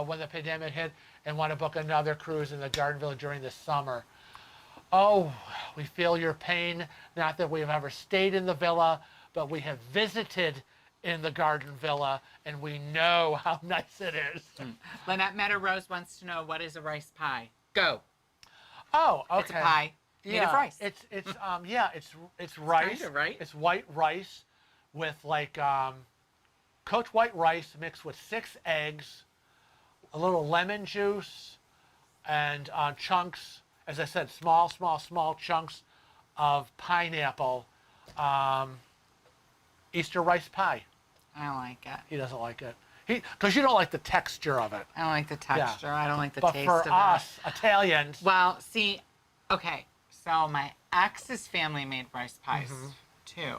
When the pandemic hit, and want to book another cruise in the garden villa during the summer. Oh, we feel your pain. Not that we have ever stayed in the villa, but we have visited in the garden villa, and we know how nice it is. Lynette Meadow Rose wants to know, what is a rice pie? Go. Oh, okay. It's a pie made of rice. It's rice. Kinda, right? It's white rice with like cooked white rice mixed with 6 eggs, a little lemon juice, and chunks. As I said, small chunks of pineapple. Easter rice pie. I like it. He doesn't like it. Because you don't like the texture of it. I don't like the texture. I don't like the But taste for of it. us Italians, Well, see, okay, so my ex's family made rice pies too,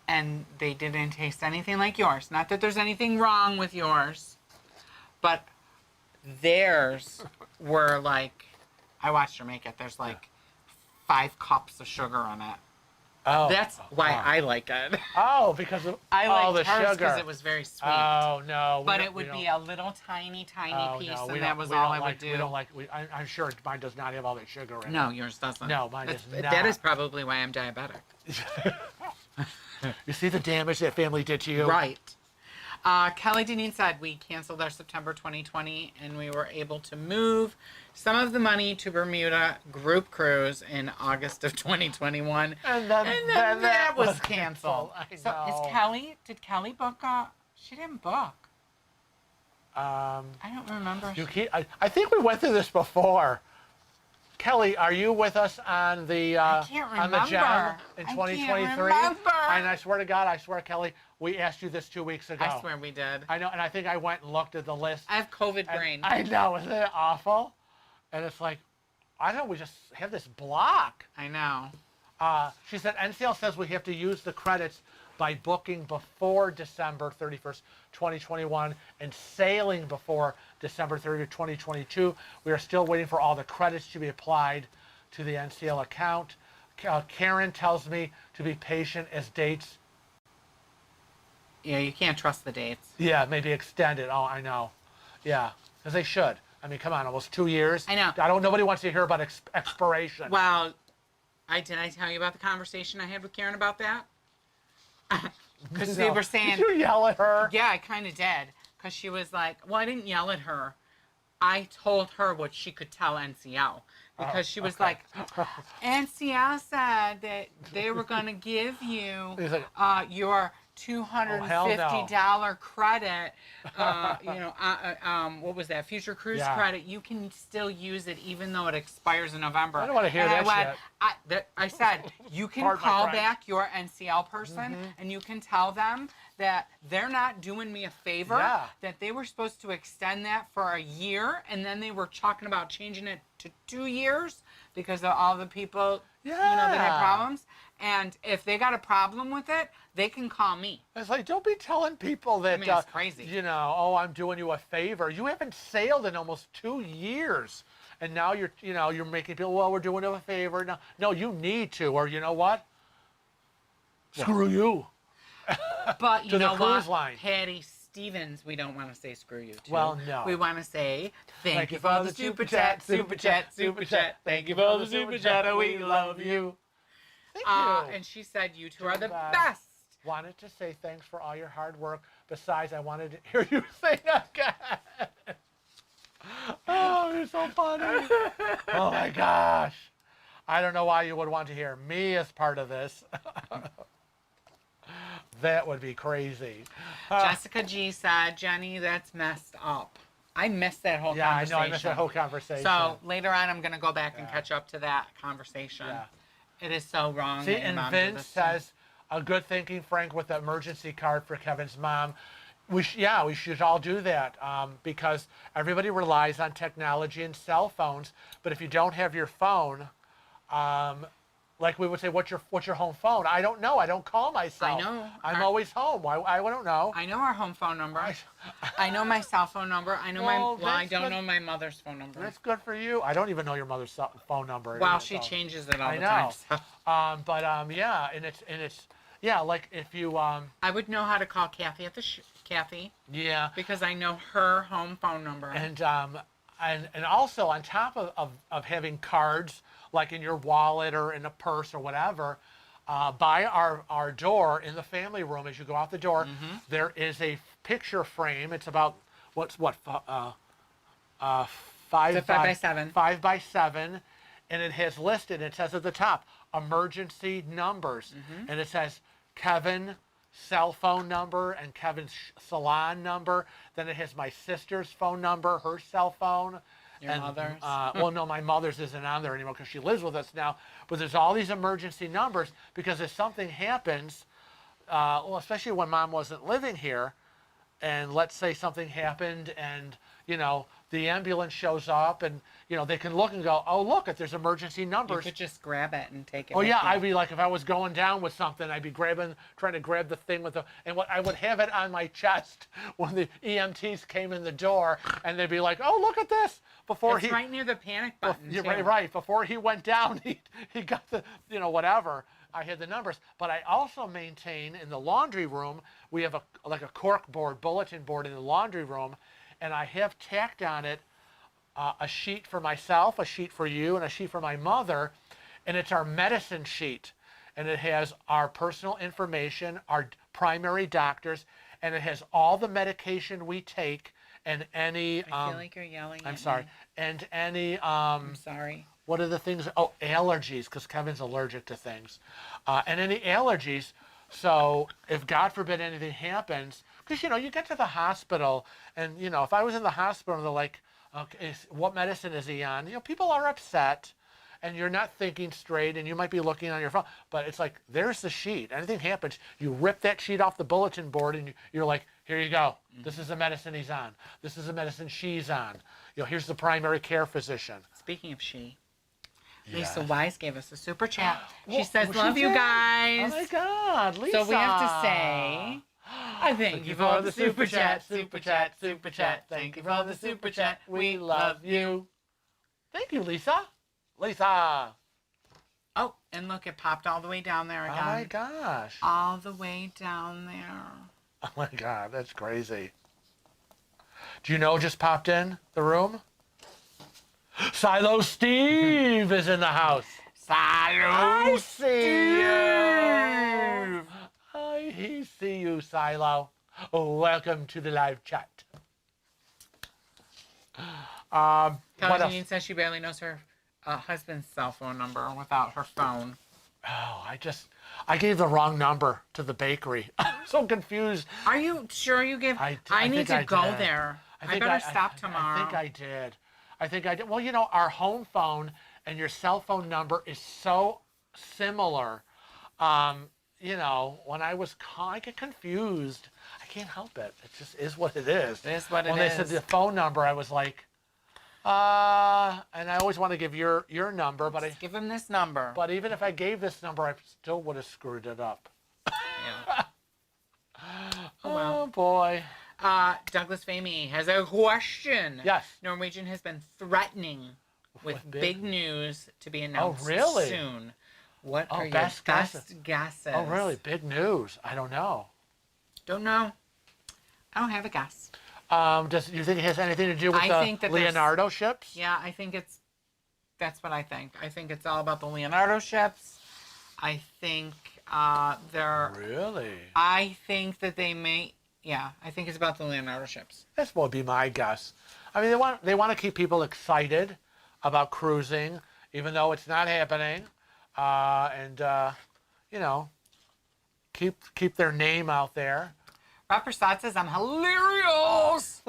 and they didn't taste anything like yours. Not that there's anything wrong with yours, but theirs were like, I watched her make it. There's like 5 cups of sugar in it. oh, That's why I like it. oh, because of I all the liked hers sugar. because it was very sweet. Oh no! But it would be a little tiny piece, and that was all I would do. We don't like. I'm sure mine does not have all that sugar in it. No, yours doesn't. No, mine does not. That is probably why I'm diabetic. You see the damage that family did to you? Right. Kelly Deneen said we canceled our September 2020 and we were able to move some of the money to Bermuda group cruise in August of 2021. And then that was canceled. I So know. did Kelly book she didn't book. I don't remember. I think we went through this before. Kelly, are you with us on the I can't on the Gem remember. in I can't 2023? remember. And I swear to God, Kelly, we asked you this 2 weeks ago. I swear we did. I know, and I think I went and looked at the list. I have COVID And brain. I know, isn't it awful? And it's like, I know we just have this block. I know. She said NCL says we have to use the credits by booking before December 31st, 2021 and sailing before December 30th, 2022. We are still waiting for all the credits to be applied to the NCL account. Karen tells me to be patient as dates. Yeah, you can't trust the dates. Yeah, maybe extended. Oh, I know. Yeah, because they should. I mean, come on, almost 2 years. I know. Nobody wants to hear about expiration. Well, did I tell you about the conversation I had with Karen about that? Because they were saying, Did you yell at her? yeah, I kind of did. Because she was like, well, I didn't yell at her. I told her what she could tell NCL because she was okay. like, NCL said that they were going to give you He's like, your $250 credit, what was that? Future cruise Yeah. credit. You can still use it even though it expires in November. I don't want to hear And that shit. I said, you can Pardon my call French. back your NCL person and you can tell them that they're not doing me a favor, Yeah. that they were supposed to extend that for a year and then they were talking about changing it to 2 years because of all the people that had problems. And if they got a problem with it, they can call me. It's like, don't be telling people that, I mean, it's crazy. oh, I'm doing you a favor. You haven't sailed in almost 2 years. And now you're making people, well, we're doing you a favor. No, you need to, or you know what? Screw you. But you To the know cruise what? line. Patty Stevens, we don't want to say screw you to. Well, no. We want to say thank you for the super chat, super chat, super chat. Thank you for the super chat, and we love you. Thank you. And she said you two are the Goodbye. best. Wanted to say thanks for all your hard work. Besides, I wanted to hear you sing again. Oh, you're so funny. Oh my gosh. I don't know why you would want to hear me as part of this. That would be crazy. Jessica G said, Jenny, that's messed up. I missed that whole Yeah, I conversation. know. I missed that whole conversation. So later on, I'm going to go back and catch up to that conversation. Yeah. It is so wrong. See, that your and mom did Vince this to says, a good thinking, Frank, with the emergency card for Kevin's mom. We should all do that because everybody relies on technology and cell phones. But if you don't have your phone, like we would say, what's your home phone? I don't know. I don't call myself. I know. I'm always home. I don't know. I know our home phone number. I know my cell phone number. I know I don't good. know my mother's phone number. That's good for you. I don't even know your mother's phone number. Well, she changes it all I the know. time. So. Yeah, and it's like if you I would know how to call Kathy at the Kathy. Yeah. Because I know her home phone number. And also on top of having cards like in your wallet or in a purse or whatever, by our door in the family room as you go out the door, there is a picture frame. It's about five by 7. 5 by 7, and it has listed. It says at the top emergency numbers, and it says Kevin cell phone number and Kevin's salon number. Then it has my sister's phone number, her cell phone. Your mother's? Well, no, my mother's isn't on there anymore because she lives with us now. But there's all these emergency numbers because if something happens, especially when Mom wasn't living here, and let's say something happened and, the ambulance shows up and, they can look and go, oh, look, if there's emergency numbers. You could just grab it and take it. Oh, yeah, with you. I'd be like, if I was going down with something, I'd be trying to grab the thing I would have it on my chest when the EMTs came in the door, and they'd be like, oh, look at this. It's right near the panic button, You're too. right. Before he went down, he got the, whatever. I had the numbers. But I also maintain in the laundry room, we have a cork board, bulletin board in the laundry room, and I have tacked on it a sheet for myself, a sheet for you, and a sheet for my mother, and it's our medicine sheet. And it has our personal information, our primary doctors, and it has all the medication we take and any... I feel like you're yelling I'm at sorry. me. And any... I'm sorry. What are the things? Oh, allergies, because Kevin's allergic to things. And any allergies. So if, God forbid, anything happens, because, you get to the hospital, and, if I was in the hospital, and they're like, okay, what medicine is he on? People are upset, and you're not thinking straight, and you might be looking on your phone. But it's like, there's the sheet. Anything happens, you rip that sheet off the bulletin board, and you're like, here you go. This is the medicine he's on. This is the medicine she's on. Here's the primary care physician. Speaking of she, Yeah. Lisa Wise gave us a super chat. She Well, says, she love you did? guys. Oh my God, Lisa. So we have to say, I thank you for the super chat, super chat, super chat. Thank you for the super chat. We love you. Thank you, Lisa. Lisa. Oh, and look, it popped all the way down there again. Oh my gosh. All the way down there. Oh my God, that's crazy. Do you know who just popped in the room? Silo Steve is in the house. Silo see you. I see you, Silo. Oh, welcome to the live chat. What else? Colleen says she barely knows her husband's cell phone number without her phone. Oh, I gave the wrong number to the bakery. I'm so confused. Are you sure you gave? I need to go there. I better stop tomorrow. I think I did. I think I did. Well, you know, our home phone and your cell phone number is so similar. You know, when I get confused. I can't help it. It just is what it is. It is what it is. When they said the phone number, I was like, and I always want to give your number, but Just give him this number. But even if I gave this number, I still would have screwed it up. Yeah. Oh boy. Douglas Famey has a question. Yes. Norwegian has been threatening with big news to be announced really? soon. What are your best best guesses? Oh, really? Big news. I don't know. Don't know. I don't have a guess. Do you think it has anything to do with the Leonardo ships? Yeah, that's what I think. I think it's all about the Leonardo ships. I think they're... Really? I think that they may... Yeah, I think it's about the Leonardo ships. That's what would be my guess. I mean, they want to keep people excited about cruising, even though it's not happening. You know, keep their name out there. Rob Prasad says, I'm hilarious!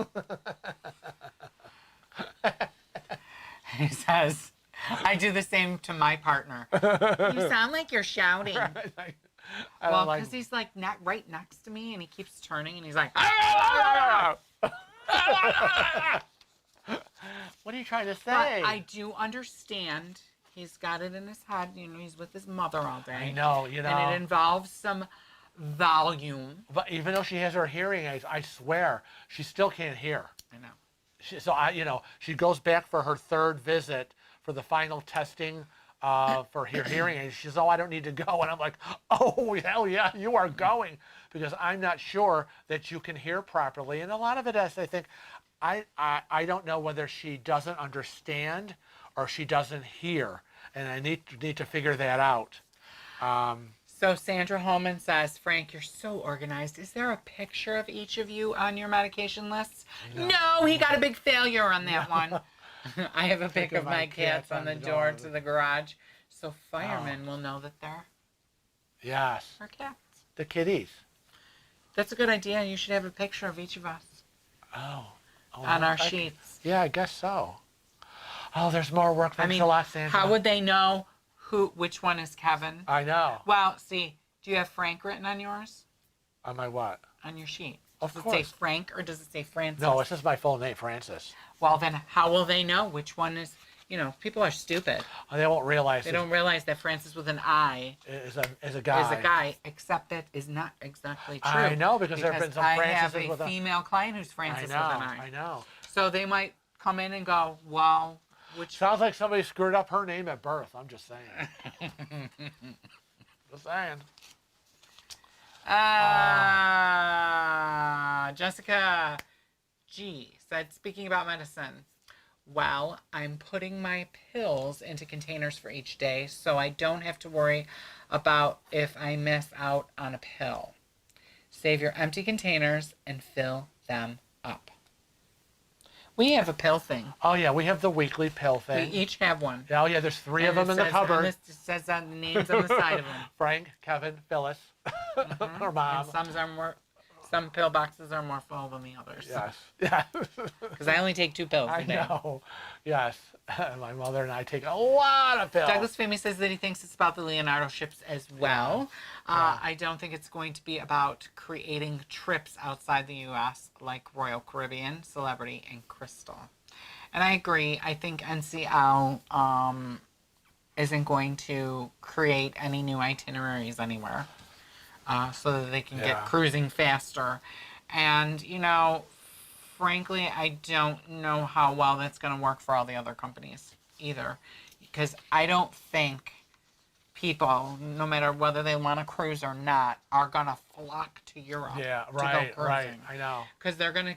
He says, I do the same to my partner. You sound like you're shouting. Well, because he's like right next to me, and he keeps turning, and he's like, what are you trying to say? But I do understand. He's got it in his head. You know, he's with his mother all day. I know, you know. And it involves some volume. But even though she has her hearing aids, I swear, she still can't hear. I know. She goes back for her third visit for the final testing for her hearing aids. She says, "Oh, I don't need to go," and I'm like, "Oh, hell yeah, you are going," because I'm not sure that you can hear properly. And a lot of it is, I think, I don't know whether she doesn't understand or she doesn't hear, and I need to figure that out. So Sandra Holman says, Frank, you're so organized. Is there a picture of each of you on your medication lists? No, he got a big failure on that one. I have a pic of my cats on the door to the garage, so firemen will know that they're our cats. The kitties. That's a good idea. You should have a picture of each of us on our sheets. Yeah, I guess so. Oh, there's more work. Thanks a lot, Sandra. How would they know which one is Kevin? I know. Well, see, do you have Frank written on yours? On my what? On your sheet. Of course. Does it say Frank or does it say Francis? No, it's just my full name, Francis. Well, then how will they know which one is, people are stupid. Oh, they won't realize. They don't realize that Francis with an I is a guy. Is a guy, except that is not exactly true. I know, because there have been some Francis with a female client who's Francis with an I. I know. So they might come in and go, well, which... Sounds like somebody screwed up her name at birth. I'm just saying. Just saying. Jessica G said, speaking about medicine, well, I'm putting my pills into containers for each day, so I don't have to worry about if I miss out on a pill. Save your empty containers and fill them up. We have a pill thing. Oh, yeah, we have the weekly pill thing. We each have one. Oh, yeah, there's 3 of them in the cupboard. It says the names on the side of them. Frank, Kevin, Phyllis, or Mom. And some pill boxes are more full than the others. Yes. Yeah. Because I only take 2 pills a day. I know. Yes. My mother and I take a lot of pills. Douglas Fahmy says that he thinks it's about the Leonardo ships as well. Yeah. I don't think it's going to be about creating trips outside the U.S. like Royal Caribbean, Celebrity, and Crystal. And I agree. I think NCL isn't going to create any new itineraries anywhere. So that they can get cruising faster. And, frankly, I don't know how well that's going to work for all the other companies either. Because I don't think people, no matter whether they want to cruise or not, are going to flock to Europe to go cruising. Right, I know. Because they're going to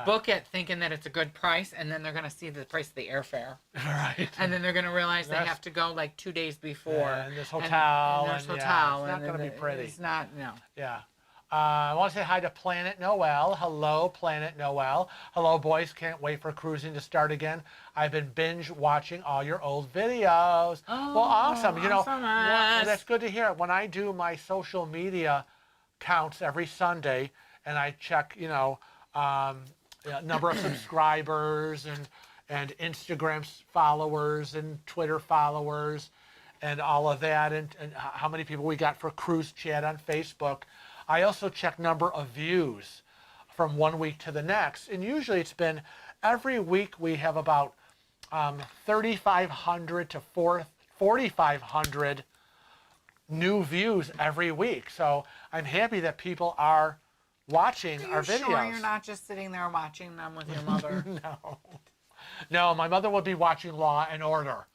book it thinking that it's a good price, and then they're going to see the price of the airfare. Right. And then they're going to realize they have to go like 2 days before. Yeah, and this hotel. And there's hotel. It's not going to be pretty. It's not, no. Yeah. I want to say hi to Planet Noel. Hello, Planet Noel. Hello, boys. Can't wait for cruising to start again. I've been binge watching all your old videos. Well, awesome. You know, that's good to hear. When I do my social media counts every Sunday, and I check, number of subscribers and Instagram followers and Twitter followers and all of that, and how many people we got for Cruise Chat on Facebook. I also check number of views from one week to the next, and usually it's been every week we have about 3,500 to 4,500 new views every week. So I'm happy that people are watching our videos. Are you sure you're not just sitting there watching them with your mother? No, my mother would be watching Law and Order.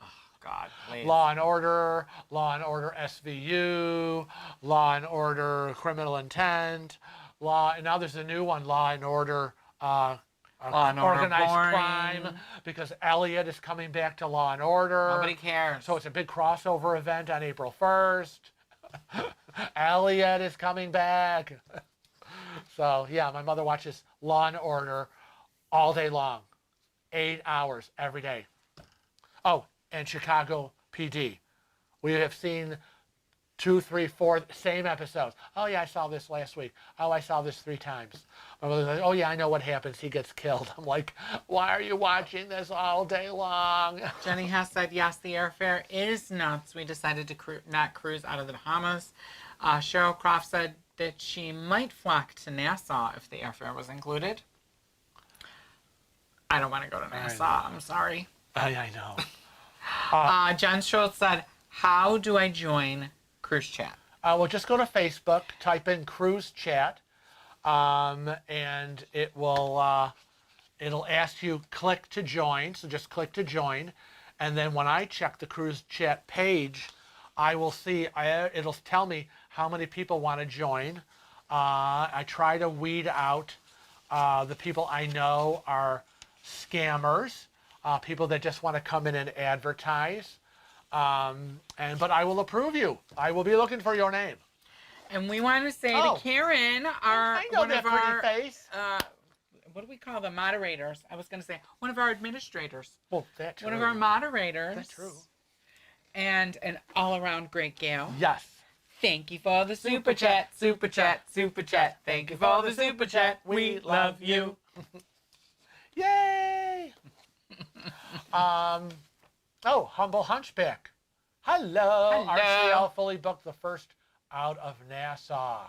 God, please. Law and Order SVU, Law and Order Criminal Intent, and now there's a new one, Law and Order Law and Order Organized Boring. Crime, because Elliot is coming back to Law and Order. Nobody cares. So it's a big crossover event on April 1st. Elliot is coming back. So yeah, my mother watches Law and Order all day long, 8 hours every day. Oh, and Chicago PD. We have seen 2, 3, 4 same episodes. Oh yeah, I saw this last week. Oh, I saw this 3 times. My mother's like, oh yeah, I know what happens. He gets killed. I'm like, why are you watching this all day long? Jenny Hess said, yes, the airfare is nuts. We decided to not cruise out of the Bahamas. Cheryl Croft said that she might flock to Nassau if the airfare was included. I don't want to go to Nassau. I'm sorry. I know. Jen Schultz said, how do I join Cruise Chat? Well, just go to Facebook, type in Cruise Chat, and it will it'll ask you click to join. So just click to join, and then when I check the Cruise Chat page, I will see it'll tell me how many people want to join. I try to weed out the people I know are scammers. People that just want to come in and advertise. But I will approve you. I will be looking for your name. And we want to say to Karen, I know that pretty face. What do we call them? Moderators. I was going to say one of our administrators. Well, that's true. One of our moderators. That's true. And an all-around great gal. Yes. Thank you for the super chat, super chat, super chat. Thank you for the super chat. We love you. Yay! Humble Hunchback. Hello. RCL fully booked the first out of Nassau.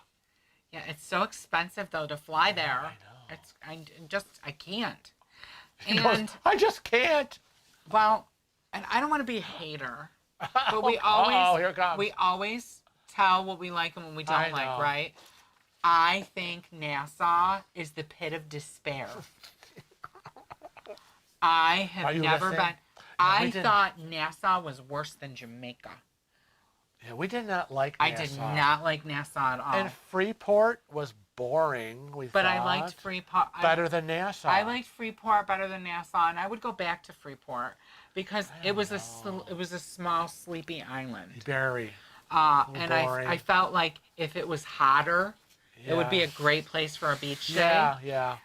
Yeah, it's so expensive though to fly there. I know. I can't. And I just can't. Well, and I don't want to be a hater, but here it comes. we always tell what we like and what we don't like, right? I think Nassau is the pit of despair. I have never been. I thought Nassau was worse than Jamaica. Yeah, we did not like Nassau. I did not like Nassau at all. And Freeport was boring, But I liked Freeport. Better than Nassau. I liked Freeport better than Nassau, and I would go back to Freeport because it was a small, sleepy island. Very. And I felt like if it was hotter, it would be a great place for a beach day. Yeah.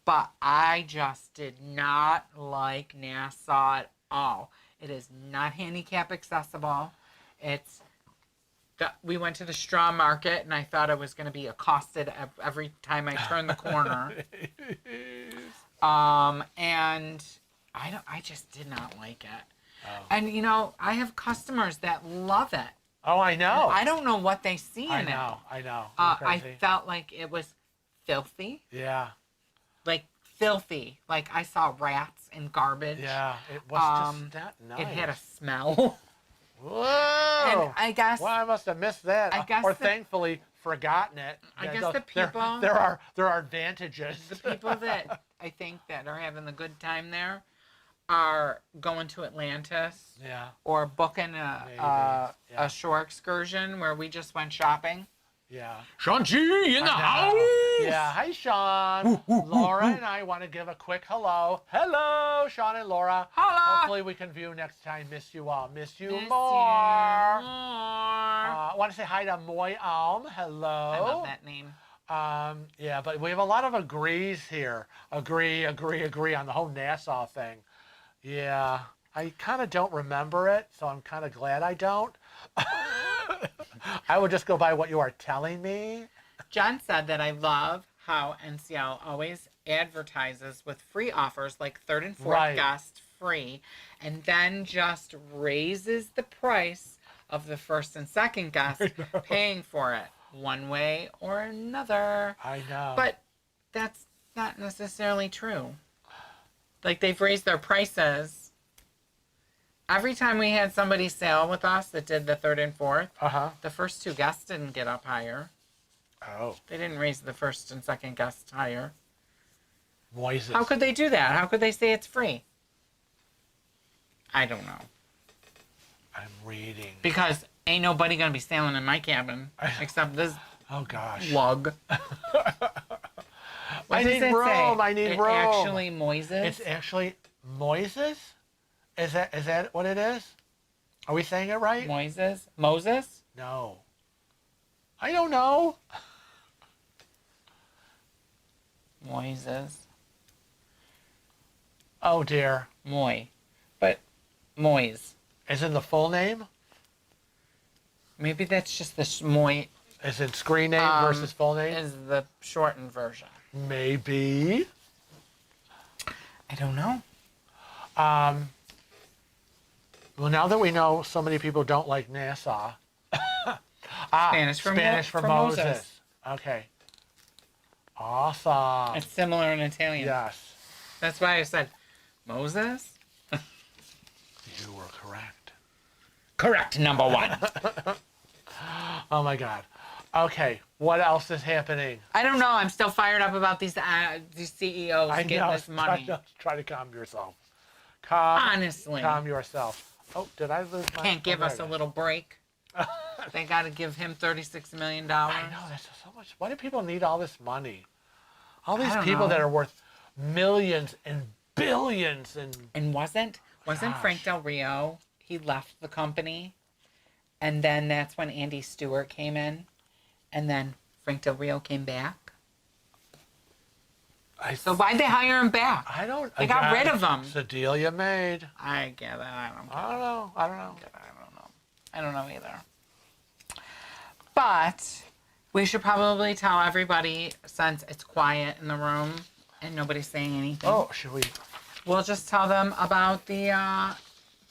But I just did not like Nassau at all. It is not handicap accessible. We went to the straw market, and I thought I was going to be accosted every time I turned the corner. And I just did not like it. Oh. And I have customers that love it. Oh, I know. And I don't know what they see in it. I know. I felt like it was filthy. Yeah. Like filthy. Like I saw rats and garbage. Yeah, it was just that nice. It had a smell. Whoa! And I guess. Well, I must have missed that. Thankfully forgotten it. I guess the people. There are advantages. The people that I think that are having the good time there are going to Atlantis. Yeah. Or booking a shore excursion where we just went shopping. Yeah. Sean G in the house. Yeah. Hi, Sean. Laura and I want to give a quick hello. Hello, Sean and Laura. Hello. Hopefully we can view next time. Miss you all. Miss you Miss more. you more. I want to say hi to Moy Alm. Hello. I love that name. Yeah, but we have a lot of agrees here. Agree on the whole Nassau thing. Yeah, I kind of don't remember it, so I'm kind of glad I don't. I would just go by what you are telling me. John said that I love how NCL always advertises with free offers like third and fourth Right. guest free, and then just raises the price of the first and second guest, paying for it one way or another. I know. But that's not necessarily true. Like, they've raised their prices. Every time we had somebody sail with us that did the third and fourth, the first two guests didn't get up higher. Oh. They didn't raise the first and second guests higher. Moises. How could they do that? How could they say it's free? I don't know. I'm reading. Because ain't nobody going to be sailing in my cabin except this Oh, gosh. lug. I need room. I need room. Actually, Moises. It's actually Moises? Is that what it is? Are we saying it right? Moises? Moses? No. I don't know. Moises. Oh, dear. Moy. But Moise. Is it the full name? Maybe that's just the Moy Is it screen name versus full name? is the shortened version. Maybe. I don't know. Well, now that we know so many people don't like Nassau. Spanish for Moses. Okay. Awesome. It's similar in Italian. Yes. That's why I said Moses. You were correct. Correct, number one. Oh, my God. Okay. What else is happening? I don't know. I'm still fired up about these CEOs I getting know. this money. Try to calm yourself. Honestly. Calm yourself. Oh, did I lose my... Can't give us a little break. They got to give him $36 million. I know. That's so much. Why do people need all this money? All these don't people know. that are worth millions and billions and... And wasn't Frank Del Rio, he left the company, and then that's when Andy Stewart came in, and then Frank Del Rio came back. So why'd they hire him back? I don't... They got rid of him. It's a deal you made. I get it. I don't know. I don't know either. But we should probably tell everybody, since it's quiet in the room and nobody's saying anything. Oh, should we... We'll just tell them about the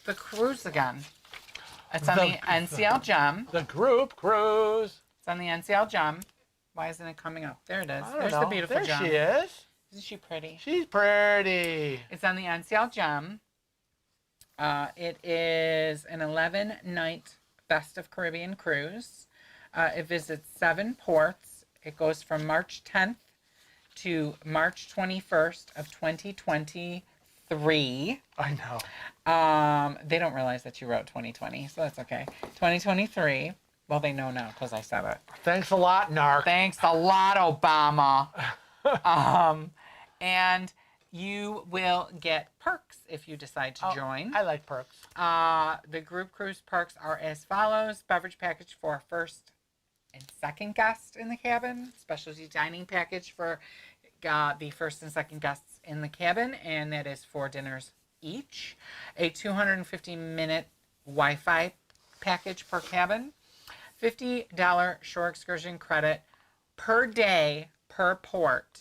cruise again. It's on the NCL Gem. The group cruise. It's on the NCL Gem. Why isn't it coming up? There it is. There's the beautiful there gem. She is. Isn't she pretty? She's pretty. It's on the NCL Gem. It is an 11-night Best of Caribbean cruise. It visits 7 ports. It goes from March 10th to March 21st of 2023. I know. They don't realize that you wrote 2020, so that's okay. 2023. Well, they know now because I said it. Thanks a lot, Narc. Thanks a lot, Obama. And you will get perks if you decide to join. I like perks. The group cruise perks are as follows: beverage package for first and second guest in the cabin, specialty dining package for the first and second guests in the cabin, and that is 4 dinners each. A 250-minute Wi-Fi package per cabin. $50 shore excursion credit per day per port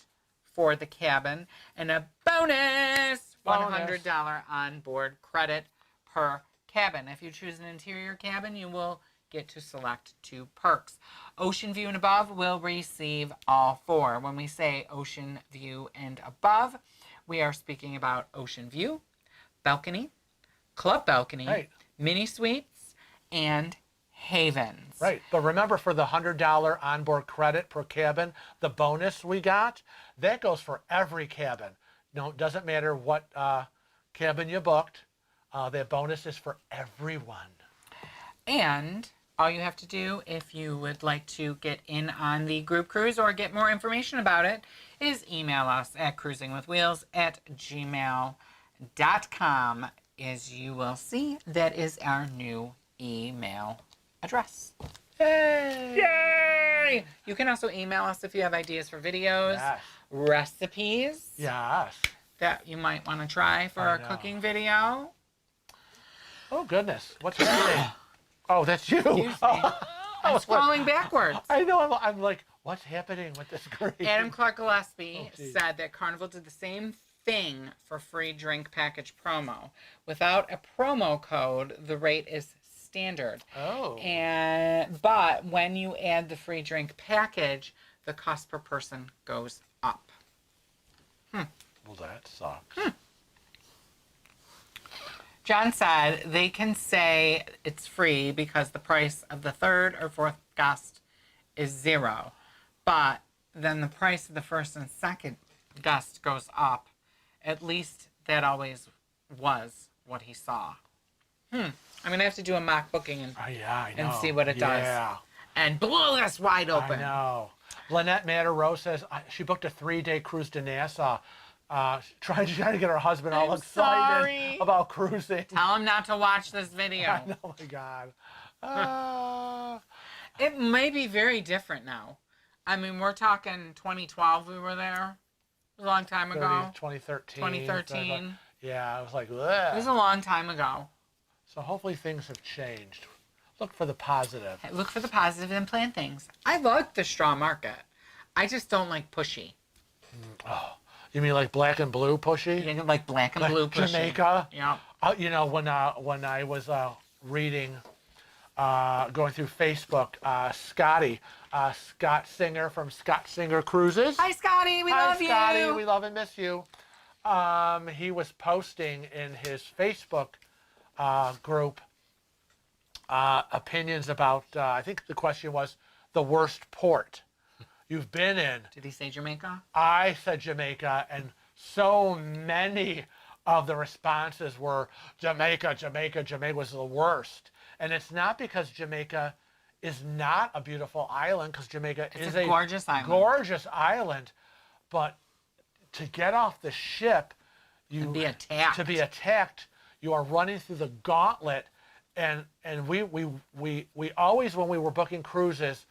for the cabin, and a bonus $100 onboard credit per cabin. If you choose an interior cabin, you will get to select 2 perks. Ocean View and above will receive all 4. When we say Ocean View and above, we are speaking about Ocean View, balcony, club balcony, right, mini suites, and havens. Right, but remember, for the $100 onboard credit per cabin, the bonus we got, that goes for every cabin. No, it doesn't matter what cabin you booked. That bonus is for everyone. And All you have to do if you would like to get in on the group cruise or get more information about it is email us at cruisingwithwheels@gmail.com. As you will see, that is our new email address. Yay! Yay! You can also email us if you have ideas for videos, Yes. recipes Yes. that you might want to try for a know. cooking video. Oh, goodness. What's happening? Oh, that's you. Excuse me. I'm was like- scrolling backwards. I know. I'm like, what's happening with this screen? Adam Clark Gillespie geez. said that Carnival did the same thing for free drink package promo. Without a promo code, the rate is standard. Oh. But when you add the free drink package, the cost per person goes up. Well, that sucks. John said they can say it's free because the price of the third or fourth guest is $0. But then the price of the first and second guest goes up. At least that always was what he saw. I'm going to have to do a mock booking and Yeah, I know. and see what it does. Yeah. And blow this wide open. I know. Lynette Matter says she booked a 3-day cruise to Nassau. Trying to get her husband all I'm excited sorry. about cruising. Tell him not to watch this video. I know, oh my God. It may be very different now. I mean, we're talking 2012 we were there. It was a long time ago. 2013. 2013. Yeah, I was like, It ugh. was a long time ago. So hopefully things have changed. Look for the positive. Look for the positive and plan things. I like the straw market. I just don't like pushy. You mean like black and blue pushy? You know, like black and blue pushy. Jamaica? Yeah. You know, when I was reading, going through Facebook, Scott Singer from Scott Singer Cruises. Hi, Scotty. We love you. Hi, Scotty. We love and miss you. He was posting in his Facebook group opinions about, I think the question was, the worst port you've been in. Did he say Jamaica? I said Jamaica, and so many of the responses were Jamaica, Jamaica, Jamaica was the worst. And it's not because Jamaica is not a beautiful island, because Jamaica is a gorgeous island. Gorgeous island, but to get off the ship, To be attacked. you are running through the gauntlet, and we always, when we were booking cruises,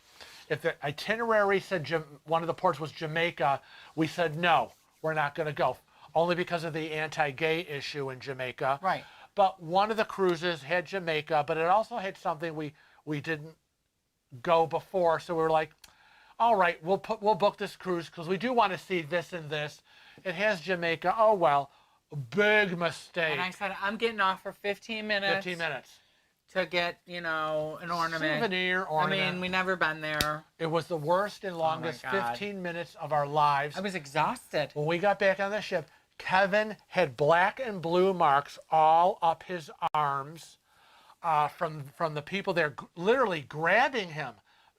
if the itinerary said one of the ports was Jamaica, we said no, we're not going to go, only because of the anti-gay issue in Jamaica. Right. But one of the cruises had Jamaica, but it also had something we didn't go before, so we were like, all right, we'll book this cruise because we do want to see this and this. It has Jamaica. Oh well, big mistake. And I said, I'm getting off for 15 minutes. 15 minutes. To get, an ornament. Souvenir ornament. I mean, we never been there. It was the worst and longest God. 15 minutes of our lives. I was exhausted. When we got back on the ship, Kevin had black and blue marks all up his arms from the people there literally grabbing him.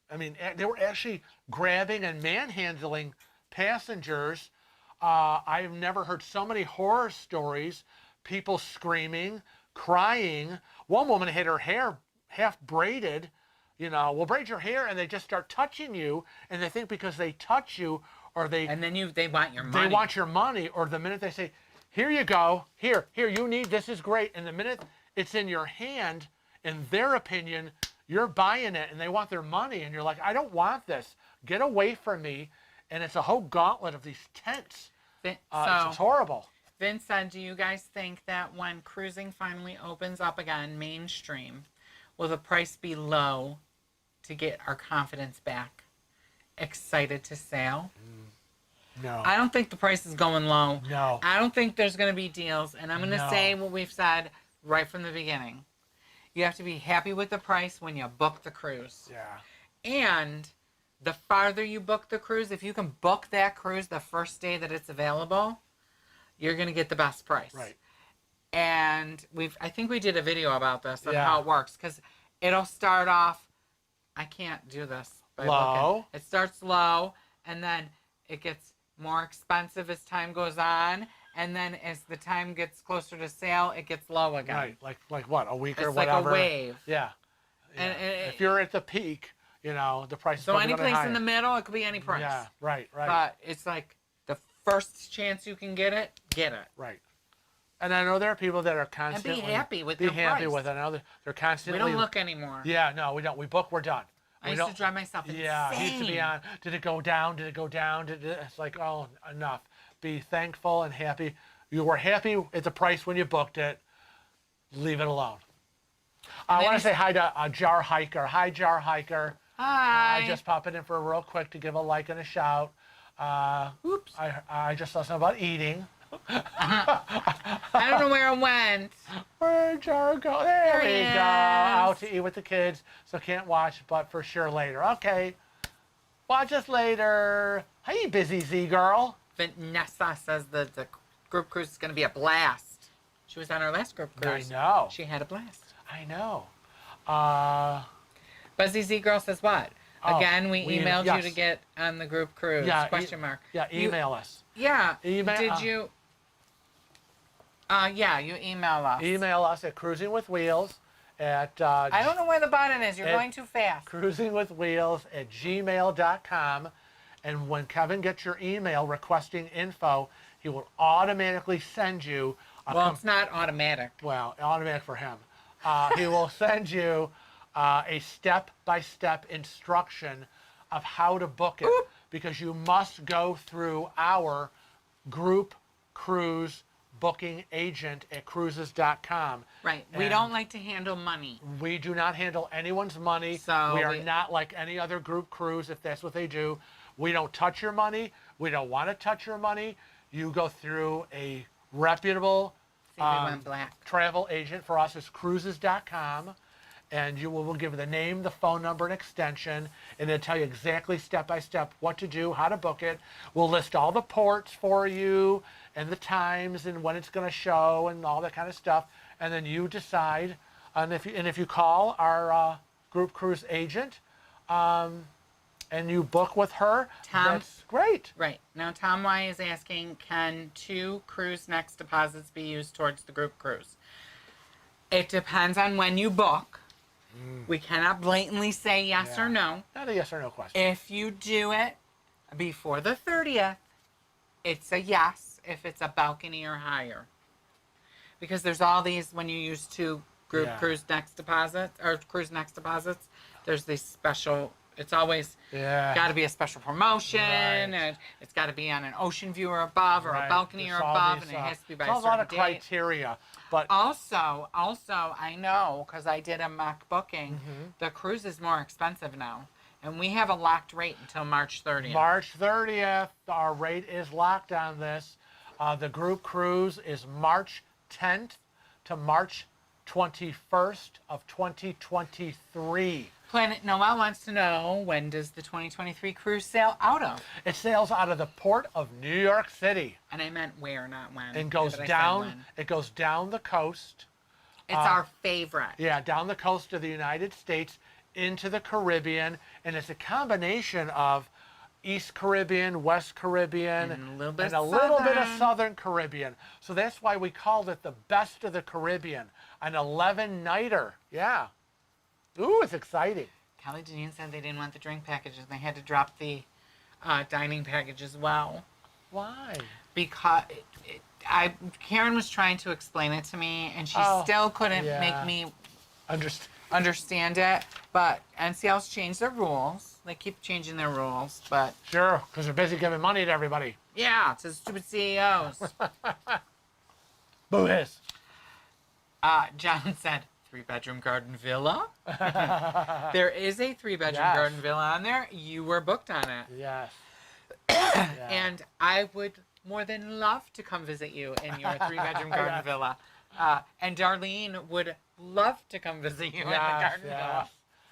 I mean, they were actually grabbing and manhandling passengers. I've never heard so many horror stories, people screaming, crying. One woman had her hair half braided, we'll braid your hair, and they just start touching you, and they think because they touch you, or they want your money. They want your money, or the minute they say, here you go, here, you need, this is great, and the minute it's in your hand, in their opinion, you're buying it, and they want their money, and you're like, I don't want this, get away from me, and it's a whole gauntlet of these tents. It's horrible. Vince said, do you guys think that when cruising finally opens up again, mainstream, will the price be low to get our confidence back? Excited to sail? No. I don't think the price is going low. No. I don't think there's going to be deals. And I'm going to say what we've said right from the beginning. You have to be happy with the price when you book the cruise. Yeah. And the farther you book the cruise, if you can book that cruise the first day that it's available, you're going to get the best price. Right. And I think we did a video about this on Yeah. how it works, because it'll start off, I can't do this by low. looking. It starts low, and then it gets more expensive as time goes on, and then as the time gets closer to sale, it gets low again. Right, like what, a week or It's like whatever? a wave. Yeah. If you're at the peak, you know, the price is so probably any gonna be place in higher. the middle, it could be any price. Yeah, right. But it's like the first chance you can get it, get it. Right. And I know there are people that are And constantly be happy with be your happy price. with it. I know they're constantly. We don't look anymore. Yeah, no, we don't. We book, we're done. I used to drive myself insane. Yeah, he used to be on. Did it go down? Did it go down? It's like, oh, enough. Be thankful and happy. You were happy at the price when you booked it. Leave it alone. I want to say hi to Jar Hiker. Hi, Jar Hiker. Hi. Just popping in for a real quick to give a like and a shout. Oops. I just saw something about eating. I don't know where it went. Where'd Jar go? There There he we go. is. Out to eat with the kids, so can't watch, but for sure later. Okay. Watch us later. Hey, busy Z girl. Vanessa says that the group cruise is going to be a blast. She was on our last group cruise. I know. She had a blast. I know. Buzzy Z girl says what? Again, we emailed yes. you to get on the group cruise. Yeah, Question mark. Yeah, email us. Yeah. Email. Did you? Yeah, you email us. Email us at Cruising with Wheels at I don't know where the button is. You're It- going too fast. cruisingwithwheels@gmail.com. And when Kevin gets your email requesting info, he will automatically send you Well, it's not automatic. automatic for him. He will send you a step-by-step instruction of how to book it. Oop. Because you must go through our group cruise booking agent at cruises.com. Right. We And don't like to handle money. we do not handle anyone's money. So we are not like any other group cruise if that's what they do. We don't touch your money. We don't want to touch your money. You go through a reputable See, they went black. travel agent. For us, it's cruises.com. And we'll give you the name, the phone number, and extension, and they'll tell you exactly step by step what to do, how to book it. We'll list all the ports for you and the times and when it's going to show and all that kind of stuff. And then you decide. And if you call our group cruise agent and you book with her, Tom? that's great. Right. Now, Tom Y is asking, can 2 cruise next deposits be used towards the group cruise? It depends on when you book. We cannot blatantly say yes or no. Not a yes or no question. If you do it before the 30th, it's a yes if it's a balcony or higher. Because there's all these, when you use 2 group cruise next deposits, or cruise next deposits, there's these special, it's always got to be a special promotion, and it's got to be on an ocean view or above, or a balcony or above, and it has to be by a There's certain a lot of date. criteria. But Also, I know, because I did a mock booking, the cruise is more expensive now. And we have a locked rate until March 30th. March 30th, our rate is locked on this. The group cruise is March 10th to March 21st of 2023. Planet Noel wants to know, when does the 2023 cruise sail out of? It sails out of the port of New York City And I meant where, not when. and goes But I said down. when. It goes down the coast. It's our favorite. Yeah, down the coast of the United States into the Caribbean, and it's a combination of East Caribbean, West Caribbean, And a little bit of Southern. Southern Caribbean. So that's why we called it the best of the Caribbean, an 11-nighter. Yeah. Ooh, it's exciting. Kelly Janine said they didn't want the drink packages. They had to drop the dining package as well. Why? Because Karen was trying to explain it to me, and she still couldn't make me understand it. But NCL's changed their rules. They keep changing their rules, but Sure, because they're busy giving money to everybody. yeah, to stupid CEOs. Boo hiss. John said, 3-bedroom garden villa. There is a 3-bedroom Yes. garden villa on there. You were booked on it. Yes. And I would more than love to come visit you in your 3-bedroom garden villa. And Darlene would love to come visit you in the garden villa.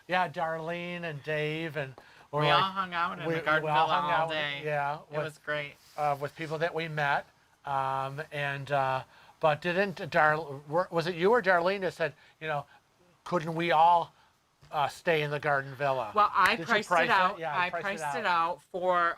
Yeah, Darlene and Dave and We all hung out in the garden villa all day. Yeah, It was great. with people that we met, but didn't was it you or Darlene that said, couldn't we all stay in the garden villa? Well, I Did you priced price it out. Yeah, I priced it out for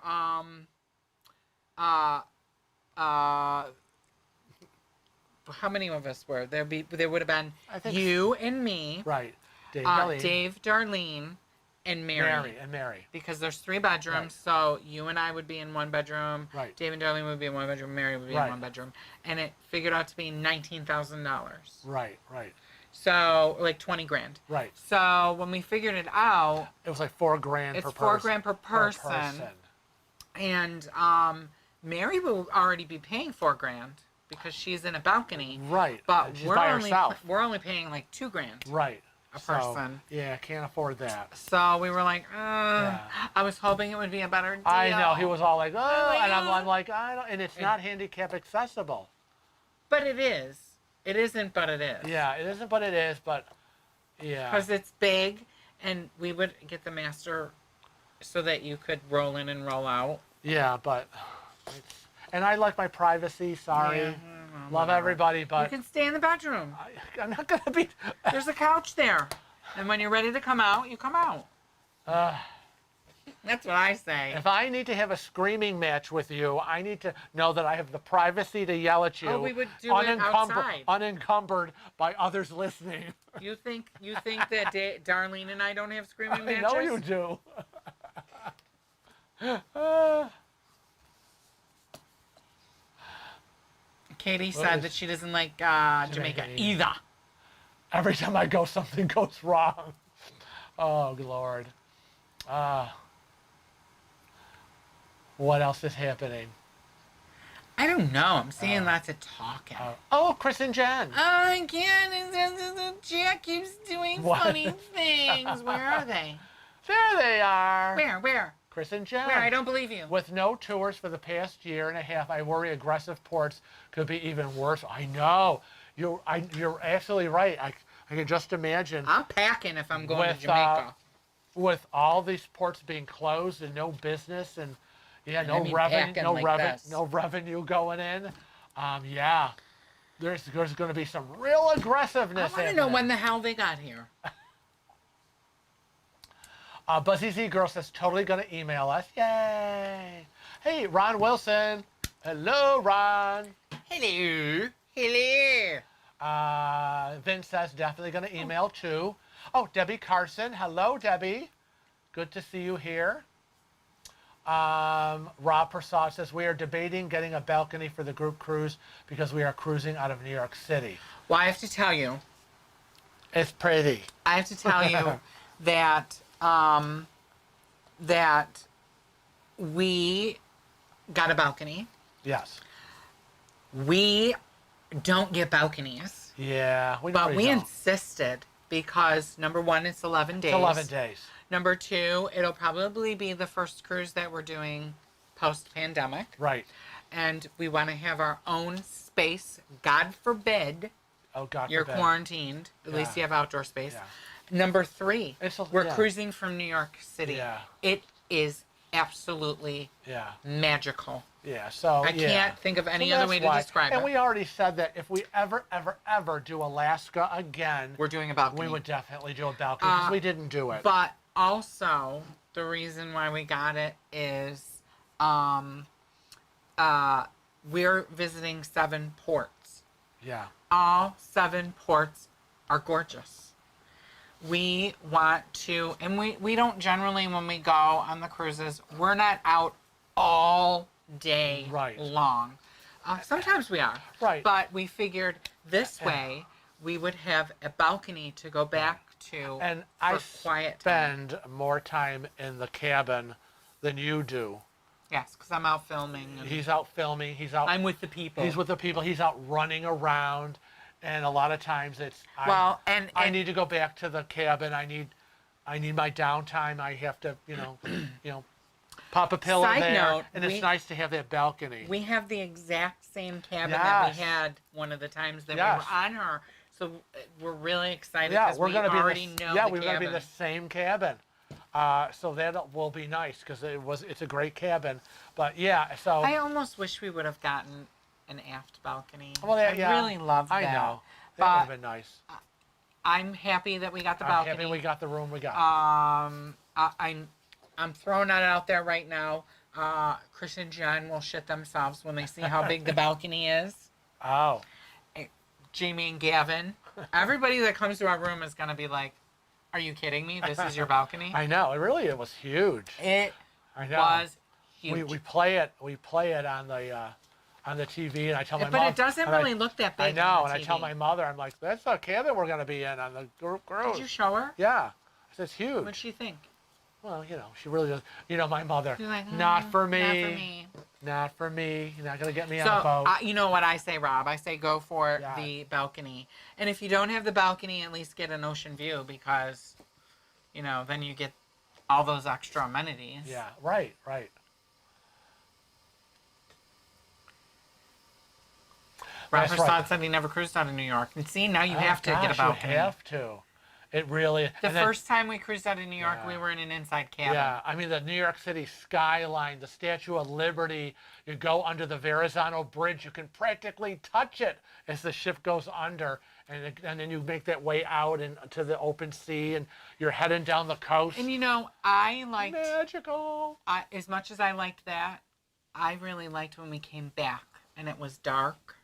how many of us were there? There would have been I think you and me. Right. Dave, Darlene, Dave, Darlene, and Mary. Mary. Because there's 3 bedrooms, Right. so you and I would be in 1 bedroom. Right. Dave and Darlene would be in 1 bedroom. Mary would be in Right. 1 bedroom, and it figured out to be $19,000. Right. Right. So like 20 grand. Right. So when we figured it out, It was like $4 grand it's per $4 person. grand per person. And Mary will already be paying $4 grand because she's in a balcony. Right. But She's by herself. we're only paying like $2 grand. Right. A person. Yeah, can't afford that. So we were like, I was hoping it would be a better deal. I know. He was all like, oh, like, and I'm like, I don't, and it's not handicap accessible. But it is. It isn't, but it is. Yeah, it isn't, but it is, but yeah. Because it's big, and we would get the master so that you could roll in and roll out. Yeah, but, and I like my privacy, sorry. Yeah, Love everybody, but. You can stay in the bedroom. I'm not going to be. There's a couch there. And when you're ready to come out, you come out. That's what I say. If I need to have a screaming match with you, I need to know that I have the privacy to yell at you. Oh, we would do it outside. Unencumbered by others listening. You think that Darlene and I don't have screaming matches? I know you do. Katie said that she doesn't like Jamaica either. Every time I go, something goes wrong. Oh, Lord. What else is happening? I don't know. I'm seeing lots of talking. Oh, Chris and Jen. I can't. Jack keeps doing funny things. Where are they? There they are. Where? Chris and Jen. Where? I don't believe you. With no tours for the past year and a half, I worry aggressive ports could be even worse. I know. You're absolutely right. I can just imagine. I'm packing if I'm going to Jamaica. With all these ports being closed and no business and no revenue going in. Yeah, there's going to be some real aggressiveness. I want to know when the hell they got here. Buzzy Z Girl says totally going to email us. Yay! Hey, Ron Wilson. Hello, Ron. Hello. Vince says definitely going to email too. Oh, Debbie Carson. Hello, Debbie. Good to see you here. Rob Prasad says we are debating getting a balcony for the group cruise because we are cruising out of New York City. Well, I have to tell you. It's pretty. I have to tell you that that we got a balcony. Yes. We don't get balconies. Yeah, but we insisted because number one, it's 11 days. It's 11 days. Number two, it'll probably be the first cruise that we're doing post-pandemic. Right. And we want to have our own space. God forbid. Oh, God you're forbid. Quarantined. At least you have outdoor space. Yeah. Number three, we're yeah. cruising from New York City. Yeah. It is absolutely magical. Yeah, so I can't think of any other way to describe it. And we already said that if we ever do Alaska again, we're doing a balcony. We would definitely do a balcony because we didn't do it. But also, the reason why we got it is we're visiting 7 ports. Yeah. All 7 ports are gorgeous. We want to, and we don't generally, when we go on the cruises, we're not out all day long. Sometimes we are. Right. But we figured this way we would have a balcony to go back to and for quiet time. Spend more time in the cabin than you do. Yes, because I'm out filming. He's out filming. He's out. I'm with the people. He's with the people. He's out running around. And a lot of times it's I need to go back to the cabin. I need my downtime. I have to, pop a pillow Side there. note, and it's nice to have that balcony. We have the exact same cabin that we had one of the times that we were on her. So we're really excited because we already know the cabin. Yeah, we're going to be in the same cabin. So that will be nice because it's a great cabin. But yeah, so I almost wish we would have gotten an aft balcony. Well, I really love that. I know. That would have been nice. I'm happy that we got the balcony. I'm happy we got the room we got. I'm throwing that out there right now. Chris and Jen will shit themselves when they see how big the balcony is. Oh. Jamie and Gavin. Everybody that comes to our room is going to be like, Are you kidding me? This is your balcony? I know. It was huge. It I know. was huge. We play it. We play it on the TV, and I tell my mom. But it doesn't and really look that big. I know, on the and I TV. tell my mother, I'm like, that's the cabin we're going to be in on the group cruise. Did you show her? Yeah. I said, it's huge. What'd she think? Well, she really does. My mother. She's like, not for me. Not for me. Not for me. You're not going to get me So, on a boat. you know what I say, Rob? I say go for Yeah. the balcony. And if you don't have the balcony, at least get an ocean view because, then you get all those extra amenities. Yeah, right. Robert That's right. said he never cruised out of New York. And see, now you have to get a Gosh, balcony. You have to. It really. The first time we cruised out of New York, Yeah. we were in an inside cabin. Yeah, I mean the New York City skyline, the Statue of Liberty. You go under the Verrazano Bridge, you can practically touch it as the ship goes under, and then you make that way out into the open sea, and you're heading down the coast. And I liked magical. as much as I liked that, I really liked when we came back and it was dark.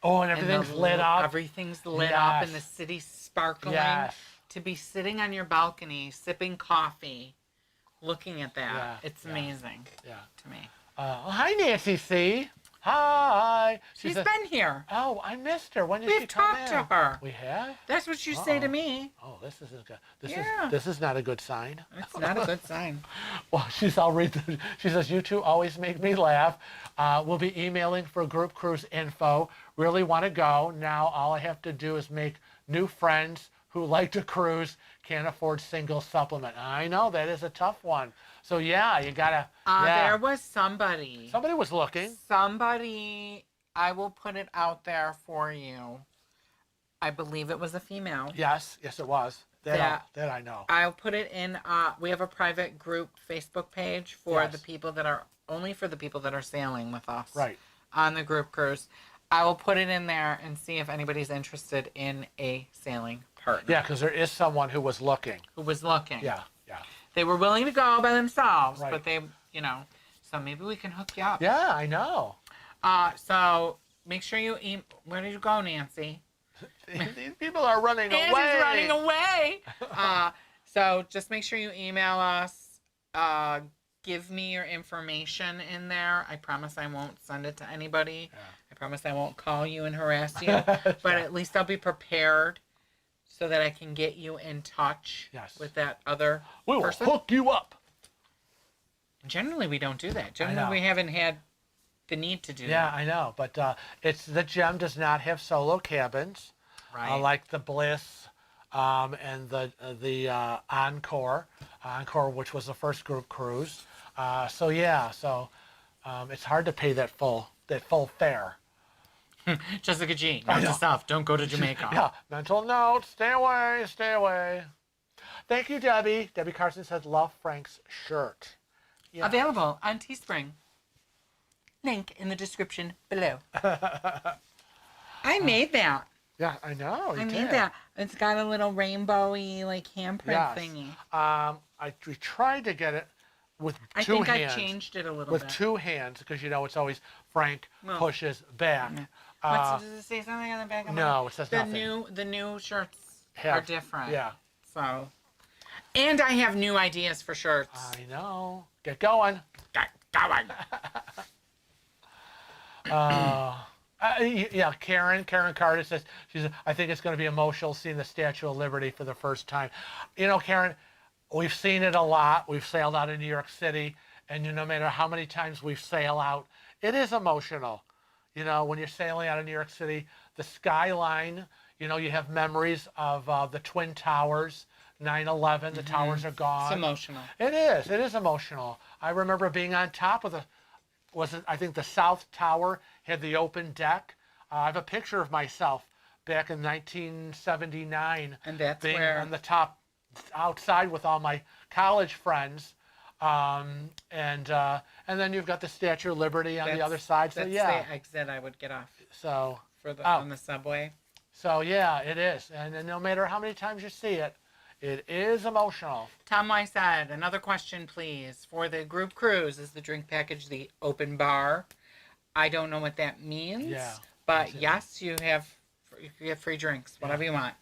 Oh, and everything's lit up. Everything's lit up, and the city's sparkling. Yes. To be sitting on your balcony, sipping coffee, looking at that, Yeah, it's yeah. amazing. Yeah. To me. Hi, Nancy C. Hi. She's been here. Oh, I missed her. When did she We've come talked in? to her. We have? That's what you say to me. Oh, this isn't good. Yeah. This is not a good sign. It's not a good sign. Well, she says, you two always make me laugh. We'll be emailing for group cruise info. Really want to go. Now all I have to do is make new friends who like to cruise, can't afford single supplement. I know, that is a tough one. So yeah, you gotta, There was somebody. Somebody was looking. Somebody, I will put it out there for you. I believe it was a female. Yes, it was. That I know. I'll put it in, we have a private group Facebook page for the people that are, only for the people that are sailing with us. Right. On the group cruise. I will put it in there and see if anybody's interested in a sailing partner. Yeah, because there is someone who was looking. Yeah. They were willing to go by themselves, Right. but they, so maybe we can hook you up. Yeah, I know. So make sure you where did you go, Nancy? These people are running away. Nancy's running away. So just make sure you email us. Give me your information in there. I promise I won't send it to anybody. Yeah. I promise I won't call you and harass you. But at least I'll be prepared so that I can get you in touch with that other We will person. hook you up. Generally, we don't do that. Generally, we haven't had the need to do that. Yeah, I know. But the Gem does not have solo cabins. Right. Like the Bliss and the Encore, which was the first group cruise. So it's hard to pay that full fare. Jessica G, note to self, don't go to Jamaica. Yeah, mental note, stay away. Thank you, Debbie. Debbie Carson says, love Frank's shirt. Yeah. Available on Teespring. Link in the description below. I made that. Yeah, I know. I made that. It's got a little rainbowy, handprint thingy. We tried to get it with two hands. I think I changed it a little bit. With two hands, because it's always Frank pushes back. Does it say something on the back of No, it says nothing. The new shirts are different. Yeah. So, and I have new ideas for shirts. I know. Get going. Karen Carter says, I think it's going to be emotional seeing the Statue of Liberty for the first time. Karen, we've seen it a lot. We've sailed out of New York City, and no matter how many times we sail out, it is emotional. When you're sailing out of New York City, the skyline, you have memories of the Twin Towers, 9/11, the towers are gone. It's emotional. It is emotional. I remember being on top of I think the South Tower had the open deck. I have a picture of myself back in 1979. And that's being where... on the top outside with all my college friends. And then you've got the Statue of Liberty on the other side. So, that's the exit I would get off So on the subway. So, yeah, it is. And no matter how many times you see it, it is emotional. Tom Weiss said, another question, please. For the group cruise, is the drink package the open bar? I don't know what that means. Yeah. But yes, you have free drinks, whatever you want.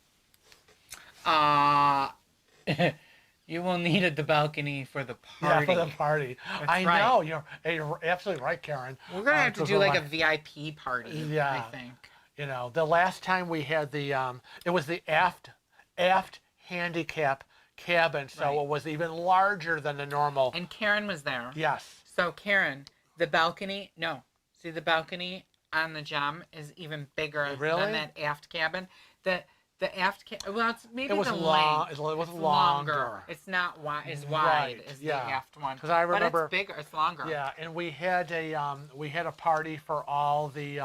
You will need the balcony for the Yeah, party. for the party. That's I right. know. You're absolutely right, Karen. We're gonna have to 'Cause do we're like a VIP party, I yeah. think. You know, the last time we had it was the aft handicap cabin, so Right. it was even larger than the normal. And Karen was there. Yes. So Karen, the balcony, no. See the balcony on the gem is even bigger Really? than that aft cabin. The aft well, it's maybe It was the long. length. It was It's longer. It's not wide as wide Right, as yeah. the aft one. 'Cause I remember- but it's bigger. It's longer. Yeah, and we had a party for all the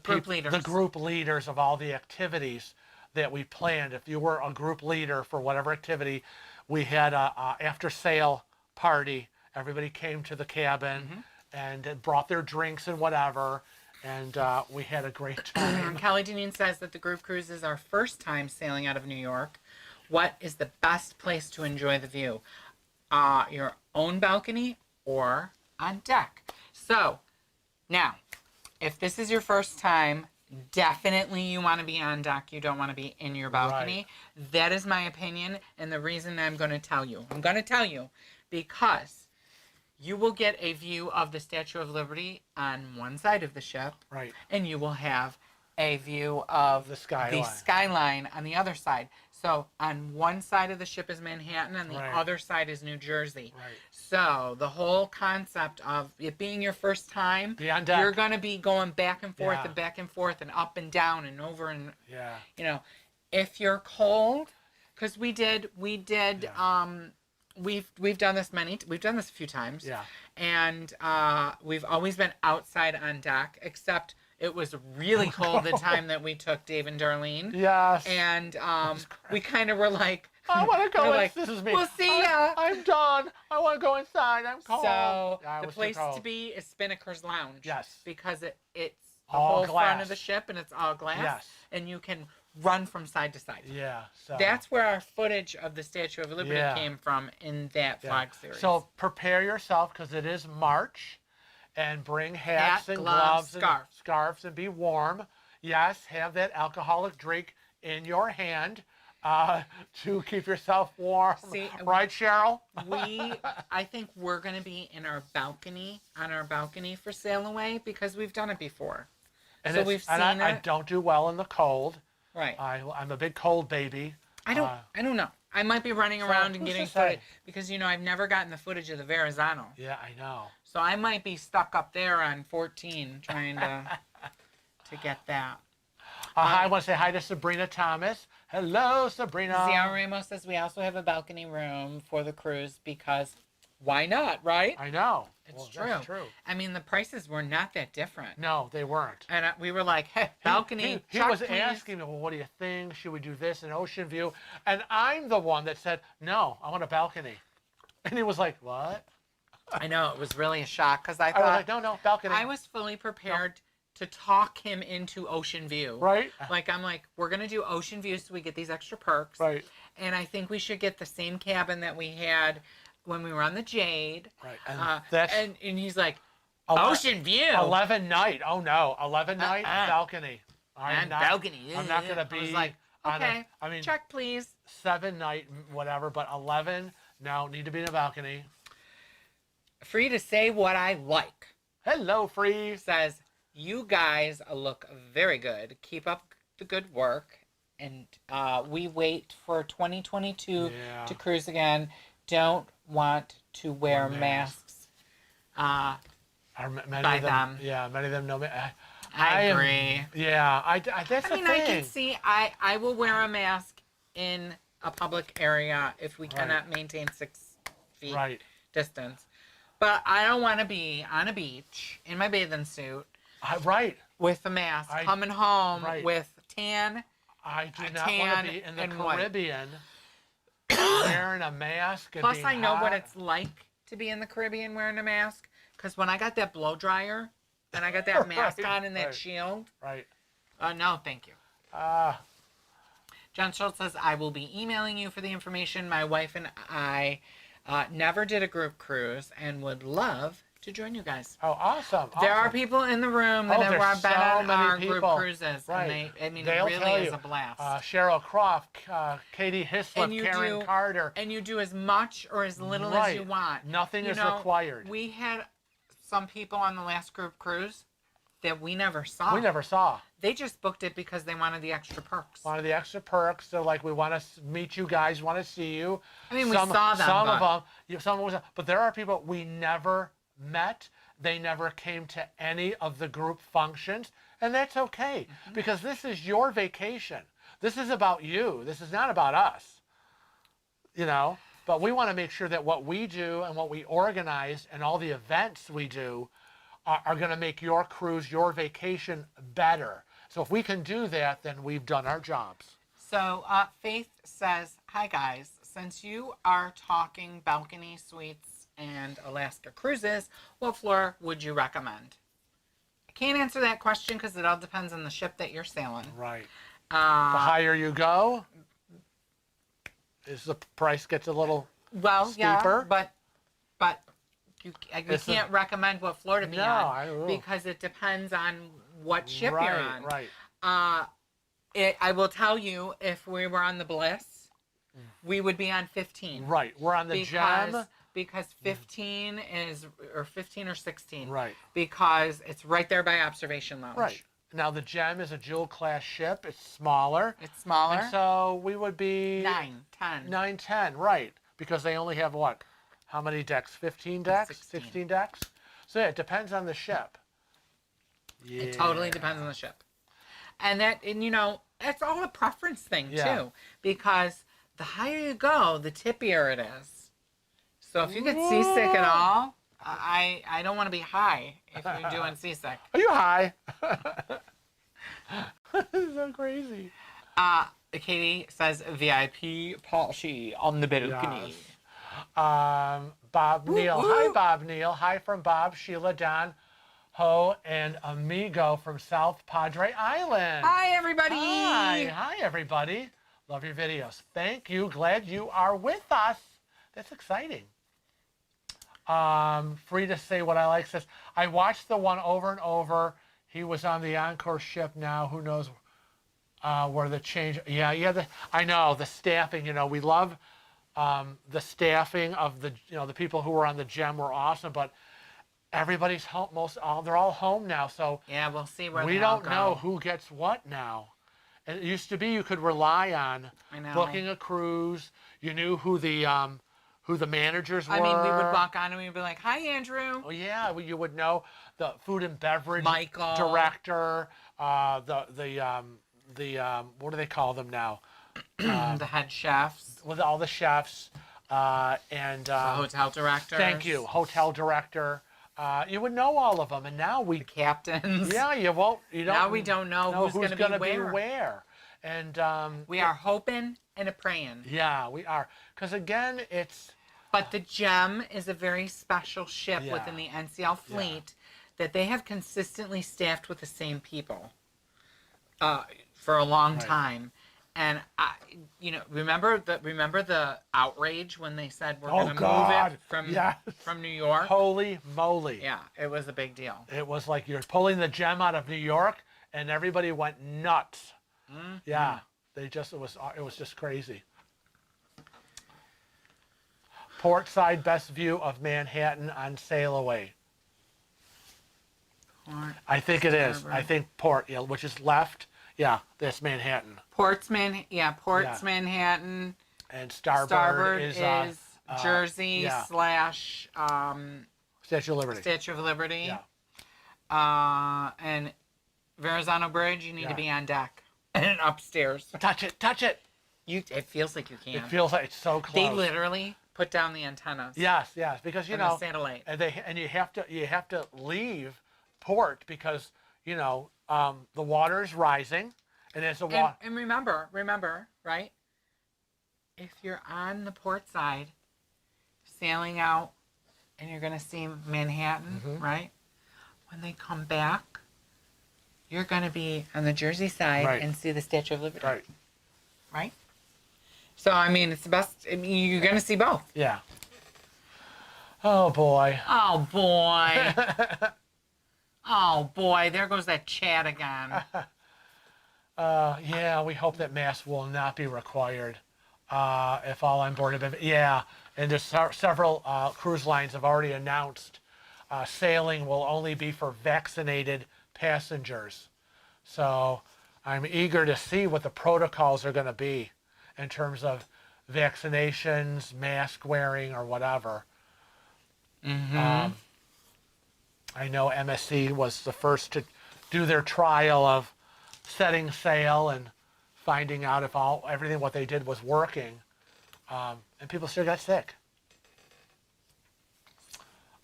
Group leaders. the group leaders of all the activities that we planned. If you were a group leader for whatever activity, we had a after sale party. Everybody came to the cabin and brought their drinks and whatever, and we had a great time. Kelly Deneen says that the group cruise is our first time sailing out of New York. What is the best place to enjoy the view? Your own balcony or on deck? So, now, if this is your first time, definitely you want to be on deck. You don't want to be in your balcony. That is my opinion, and the reason I'm going to tell you. I'm going to tell you because you will get a view of the Statue of Liberty on one side of the ship, Right. and you will have a view of The skyline. skyline on the other side. So on one side of the ship is Manhattan, and the Right. other side is New Jersey. Right. So the whole concept of it being your first time, Be on deck. you're going to be going back and forth Yeah. and back and forth and up and down and over and Yeah. you know, if you're cold, because we did Yeah. we've done this a few times. Yeah. And we've always been outside on deck, except it was really cold the time that we took Dave and Darlene. Yes. And we kind of were like, I want to go. we're like, this is me. we'll see ya. I'm done. I want to go inside. I'm cold. So Yeah, it the was too place to cold. be is Spinnaker's Lounge. Yes. Because it's the All whole front glass. of the ship and it's all glass. Yes. And you can run from side to side. Yeah. So That's where our footage of the Statue of Liberty Yeah. came from in that yeah. flag series. So prepare yourself because it is March, and bring hats Hat, and gloves, and scarf. scarves and be warm. Yes, have that alcoholic drink in your hand to keep yourself warm. See, right, Cheryl? I think we're going to be in our balcony, on our balcony for Sail Away because we've done it before. And So we've seen I it. don't do well in the cold. Right. I'm a big cold baby. I don't know. I might be running around and who's getting to say? footage because I've never gotten the footage of the Verrazano. Yeah, I know. So I might be stuck up there on 14 trying to get that. I want to say hi to Sabrina Thomas. Hello, Sabrina. Ziara Ramos says we also have a balcony room for the cruise because why not, right? I know. It's That's true. I mean, the prices were not that different. No, they weren't. And we were like, hey, balcony. He Chuck, was please. asking me, well, what do you think? Should we do this in Ocean View? And I'm the one that said, no, I want a balcony. And he was like, what? I know, it was really a shock because I I thought was like, no, balcony. I was fully prepared to talk him into Ocean View. Right? Like, I'm like, we're going to do Ocean View so we get these extra perks. Right. And I think we should get the same cabin that we had when we were on the Jade. Right. And that's and he's like, ele- Ocean View. 11 night. Oh, no. 11 night balcony. And balcony. I'm not going to be I was like, on okay, I mean, check, please. 7 night, whatever, but 11, no, need to be in a balcony. Free to say what I like. Hello, Free. Says, you guys look very good. Keep up the good work. And we wait for 2022 Yeah. to cruise again. Don't want to wear Wear masks. Are many By of them. Yeah, many of them know me. I am- agree. Yeah, that's the I mean, thing. I can see, I will wear a mask in a public area if we cannot maintain 6 feet Right. distance. But I don't want to be on a beach in my bathing suit Right. with a mask, coming home right. with tan. I do A not want tan to be in the and white. Caribbean wearing a mask. And Plus, being I know what hot. it's like to be in the Caribbean wearing a mask. Because when I got that blow dryer and I got that mask Right, on and that right. shield, Right. no, thank you. Ah. John Schultz says, I will be emailing you for the information. My wife and I never did a group cruise and would love to join you guys. Oh, awesome. There are awesome. people in the room that there's have been so on many our group people. cruises, Right. and it They'll really tell is you, a blast. Cheryl Croft, Katie Hislop, Karen Carter. And you do as much or as little as you want. Nothing You is know, required. We had some people on the last group cruise that we never saw. We never saw. They just booked it because they wanted the extra perks. Wanted the extra perks. They're like, we want to meet you guys, want to see you. I mean, we saw them. Some of them, but there are people we never met. They never came to any of the group functions, and that's okay, because this is your vacation. This is about you. This is not about us, you know. But we want to make sure that what we do and what we organize and all the events we do are going to make your cruise, your vacation better. So if we can do that, then we've done our jobs. So Faith says, hi guys, since you are talking balcony suites and Alaska cruises, what floor would you recommend? I can't answer that question because it all depends on the ship that you're sailing. Right. The higher you go, the price gets a little steeper. Yeah, but you can't recommend what floor to be on because it depends on what ship you're on. Right. I will tell you, if we were on the Bliss, we would be on 15. Right. We're on the Gem. Because 15 is, or 15 or 16. Right. Because it's right there by Observation Lounge. Right. Now the Gem is a jewel class ship. It's smaller. It's smaller. And so we would be 9, 10. 9, 10, right. Because they only have what? How many decks? 15 decks? 16 decks? So yeah, it depends on the ship. Yeah. It totally depends on the ship. And you know, it's all a preference thing too. Because the higher you go, the tippier it is. So if you get seasick at all, I don't want to be high if you're doing seasick. Are you high? This is so crazy. Katie says VIP party on the balcony. Yes. Bob Neal. Hi, Bob Neal. Hi from Bob, Sheila, Don, Ho, and Amigo from South Padre Island. Hi, everybody. Hi, everybody. Love your videos. Thank you. Glad you are with us. That's exciting. Free to say what I like says, I watched the one over and over. He was on the Encore ship now. Who knows where the change. Yeah. I know the staffing. You know, we love the staffing of the the people who were on the Gem were awesome, but everybody's home. They're all home now. So yeah, we'll see where we don't know who gets what now. And it used to be you could rely on booking a cruise. You knew who the managers were. I mean, we would walk on and we'd be like, "Hi, Andrew." Oh yeah, well, you would know the food and beverage Michael. director, the what do they call them now? The head chefs. With all the chefs and the hotel directors. Thank you, hotel director. You would know all of them, and now the captains. Yeah, you won't. You don't. Now we don't know who's going to be where. And we are hoping and a praying. Yeah, we are. Because again, it's. But the Gem is a very special ship within the NCL fleet that they have consistently staffed with the same people for a long time. And remember the outrage when they said we're going to move it from New York. Holy moly! Yeah, it was a big deal. It was like you're pulling the Gem out of New York, and everybody went nuts. Mm-hmm. Yeah, it was just crazy. Port side, best view of Manhattan on sail away. I think it is. I think port, which is left. Yeah, that's Manhattan. Port's Manhattan. And starboard is Jersey / Statue of Liberty. Statue of Liberty. Yeah. And Verrazano Bridge, you need to be on deck and upstairs. Touch it. It feels like you can. It feels like it's so close. They literally put down the antennas. Yes, because the satellite. And you have to leave port because the water is rising, and as the water. And remember, right? If you're on the port side, sailing out, and you're gonna see Manhattan, right? When they come back, you're gonna be on the Jersey side and see the Statue of Liberty. Right? So I mean, it's the best. I mean, you're gonna see both. Yeah. Oh boy. Oh boy. Oh boy, there goes that chat again. Yeah, we hope that masks will not be required if all on board have been. Yeah, and there's several cruise lines have already announced sailing will only be for vaccinated passengers. So I'm eager to see what the protocols are going to be in terms of vaccinations, mask wearing, or whatever. Mm-hmm. I know MSC was the first to do their trial of setting sail and finding out if everything what they did was working, and people still got sick.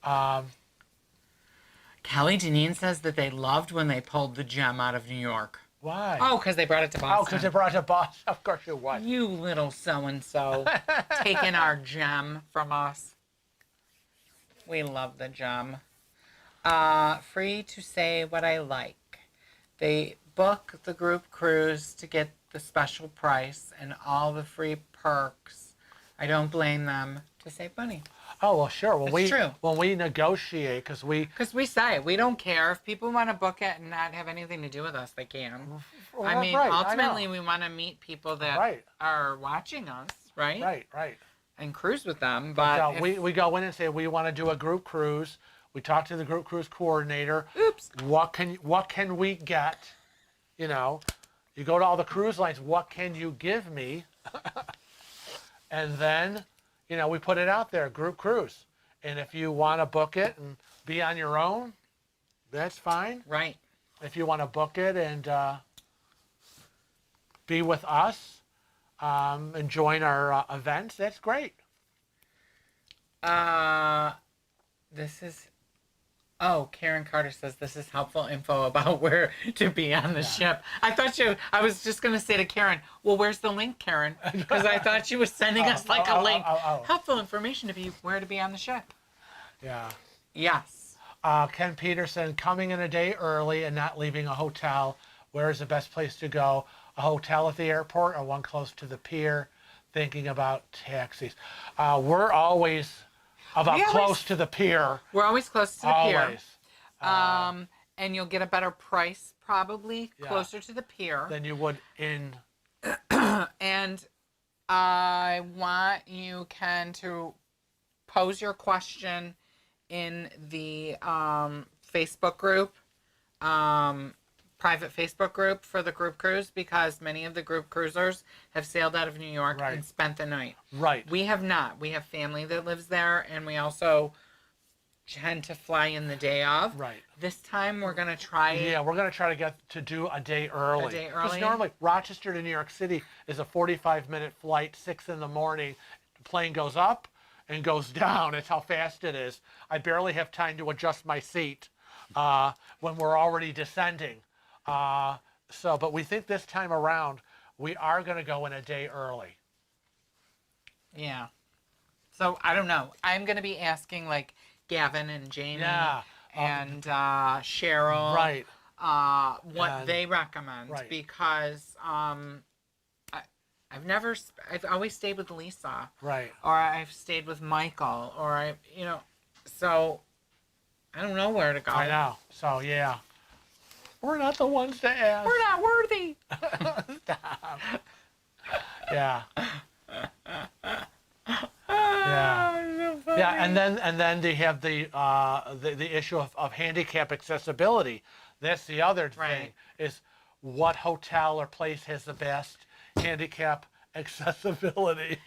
Kelly Deneen says that they loved when they pulled the gem out of New York. Why? Oh, because they brought it to Boston. Oh, because they brought it to Boston. Of course you would. You little so-and-so. Taking our gem from us. We love the gem. Free to say what I like. They book the group cruise to get the special price and all the free perks. I don't blame them to save money. Oh well, sure. True. When we negotiate, because we say we don't care if people want to book it and not have anything to do with us, they can. well, I mean, right, ultimately, we want to meet people that Right. are watching us, right? Right. And cruise with them. But So we go in and say we want to do a group cruise. We talk to the group cruise coordinator. Oops. What can we get? You know, you go to all the cruise lines. What can you give me? And then, you know, we put it out there, group cruise. And if you want to book it and be on your own, that's fine. Right. If you want to book it and be with us and join our events, that's great. This is. Oh, Karen Carter says this is helpful info about where to be on the ship. I was just going to say to Karen, well, where's the link, Karen? Because I thought she was sending us like a link. Helpful information to be where to be on the ship. Yeah. Yes. Ken Peterson, coming in a day early and not leaving a hotel. Where is the best place to go? A hotel at the airport or one close to the pier? Thinking about taxis. We're always close to the pier. We're always close to the pier. Always. And you'll get a better price probably closer to the pier. Than you would in. And I want you, Ken, to pose your question in the Facebook group, private Facebook group for the group cruise, because many of the group cruisers have sailed out of New York and spent the night. Right. We have not. We have family that lives there, and we also tend to fly in the day of. Right. This time we're going to try. Yeah, we're going to try to do a day early. A day early. Because normally Rochester to New York City is a 45-minute flight, 6 in the morning. The plane goes up and goes down. That's how fast it is. I barely have time to adjust my seat when we're already descending. But we think this time around we are going to go in a day early. Yeah. So I don't know. I'm going to be asking like Gavin and Jamie and Cheryl, Right. what they recommend, because I've always stayed with Lisa, Right. or I've stayed with Michael, or so I don't know where to go. I know. So yeah, we're not the ones to ask. We're not worthy. Stop. Yeah. Yeah, and then they have the issue of handicap accessibility. That's the other thing, is what hotel or place has the best handicap accessibility.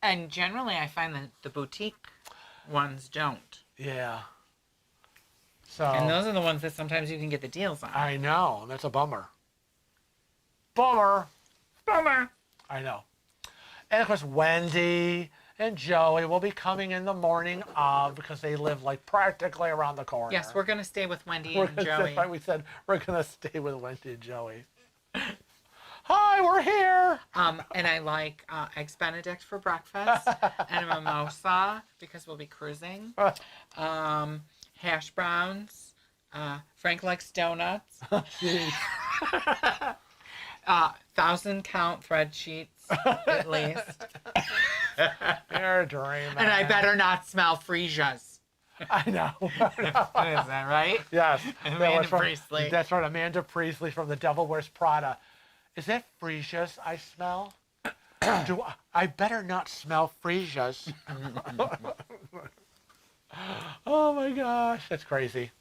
And generally, I find that the boutique ones don't. Yeah. So. And those are the ones that sometimes you can get the deals on. I know. That's a bummer. Bummer. I know. And of course, Wendy and Joey will be coming in the morning of, because they live like practically around the corner. Yes, we're going to stay with Wendy and Joey. That's why we said we're going to stay with Wendy and Joey. Hi, we're here. And I like eggs Benedict for breakfast and a mimosa because we'll be cruising. Hash browns. Frank likes donuts. 1,000 count thread sheets at least. You're a dreamer. And I better not smell freesias. I know. Is that right? Yes. Amanda that was from, Priestley. That's right, Amanda Priestley from The Devil Wears Prada. Is that freesias I smell? I better not smell freesias. Oh my gosh, that's crazy.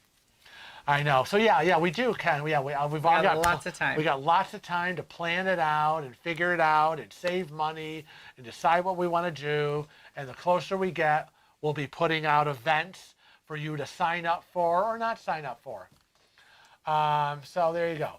I know. So yeah, we do, Ken. We've all got lots of time. We got lots of time to plan it out and figure it out and save money and decide what we want to do. And the closer we get, we'll be putting out events for you to sign up for or not sign up for. So there you go.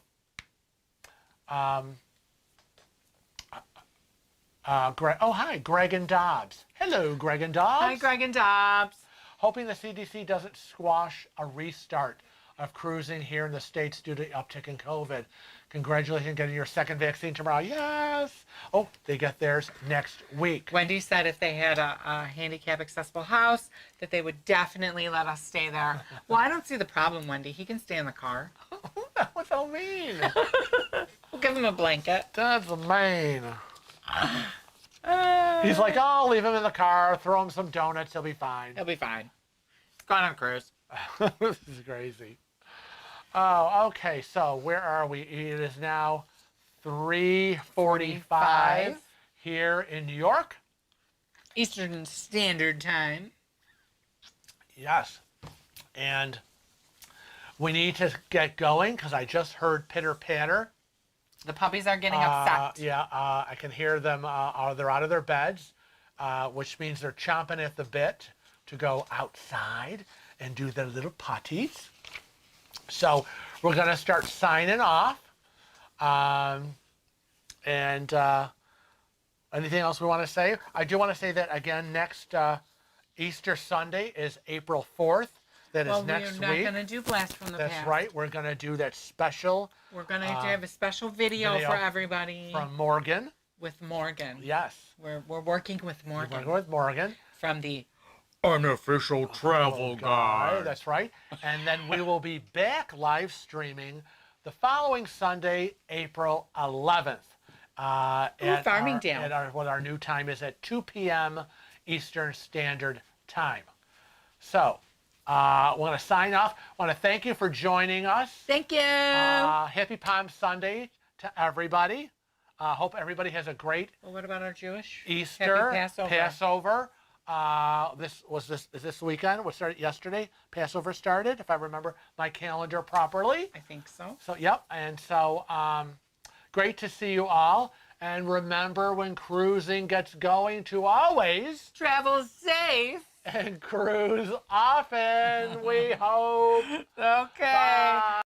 Hi, Greg and Dobbs. Hello, Greg and Dobbs. Hi, Greg and Dobbs. Hoping the CDC doesn't squash a restart of cruising here in the States due to uptick in COVID. Congratulations on getting your second vaccine tomorrow. Yes. Oh, they get theirs next week. Wendy said if they had a handicap accessible house, that they would definitely let us stay there. Well, I don't see the problem, Wendy. He can stay in the car. That was so mean. We'll give him a blanket. That's mean. He's like, oh, leave him in the car, throw him some donuts, he'll be fine. He'll be fine. Going on a cruise. This is crazy. Oh, okay. So where are we? It is now 3:45 here in New York. Eastern Standard Time. Yes. And we need to get going because I just heard pitter patter. The puppies are getting upset. I can hear them. They're out of their beds, which means they're chomping at the bit to go outside and do their little potties. So we're going to start signing off. And anything else we want to say? I do want to say that, again, next Easter Sunday is April 4th. That is next week. We're not going to do Blast from the Past. That's right. We're going to do that special. We're going to have a special video for everybody. From Morgan. With Morgan. Yes. We're working with Morgan. We're working with Morgan. From the Unofficial Travel Guide. That's right. And then we will be back live streaming the following Sunday, April 11th. Farmingdale. What our new time is at 2 p.m. Eastern Standard Time. So, we're going to sign off. I want to thank you for joining us. Thank you. Happy Palm Sunday to everybody. Hope everybody has a great Well, what about our Jewish? Easter, Happy Passover. Is this weekend? What started yesterday? Passover started, if I remember my calendar properly. I think so. So, yep. And so, great to see you all. And remember, when cruising gets going, to always travel safe and cruise often, we hope. Okay. Bye.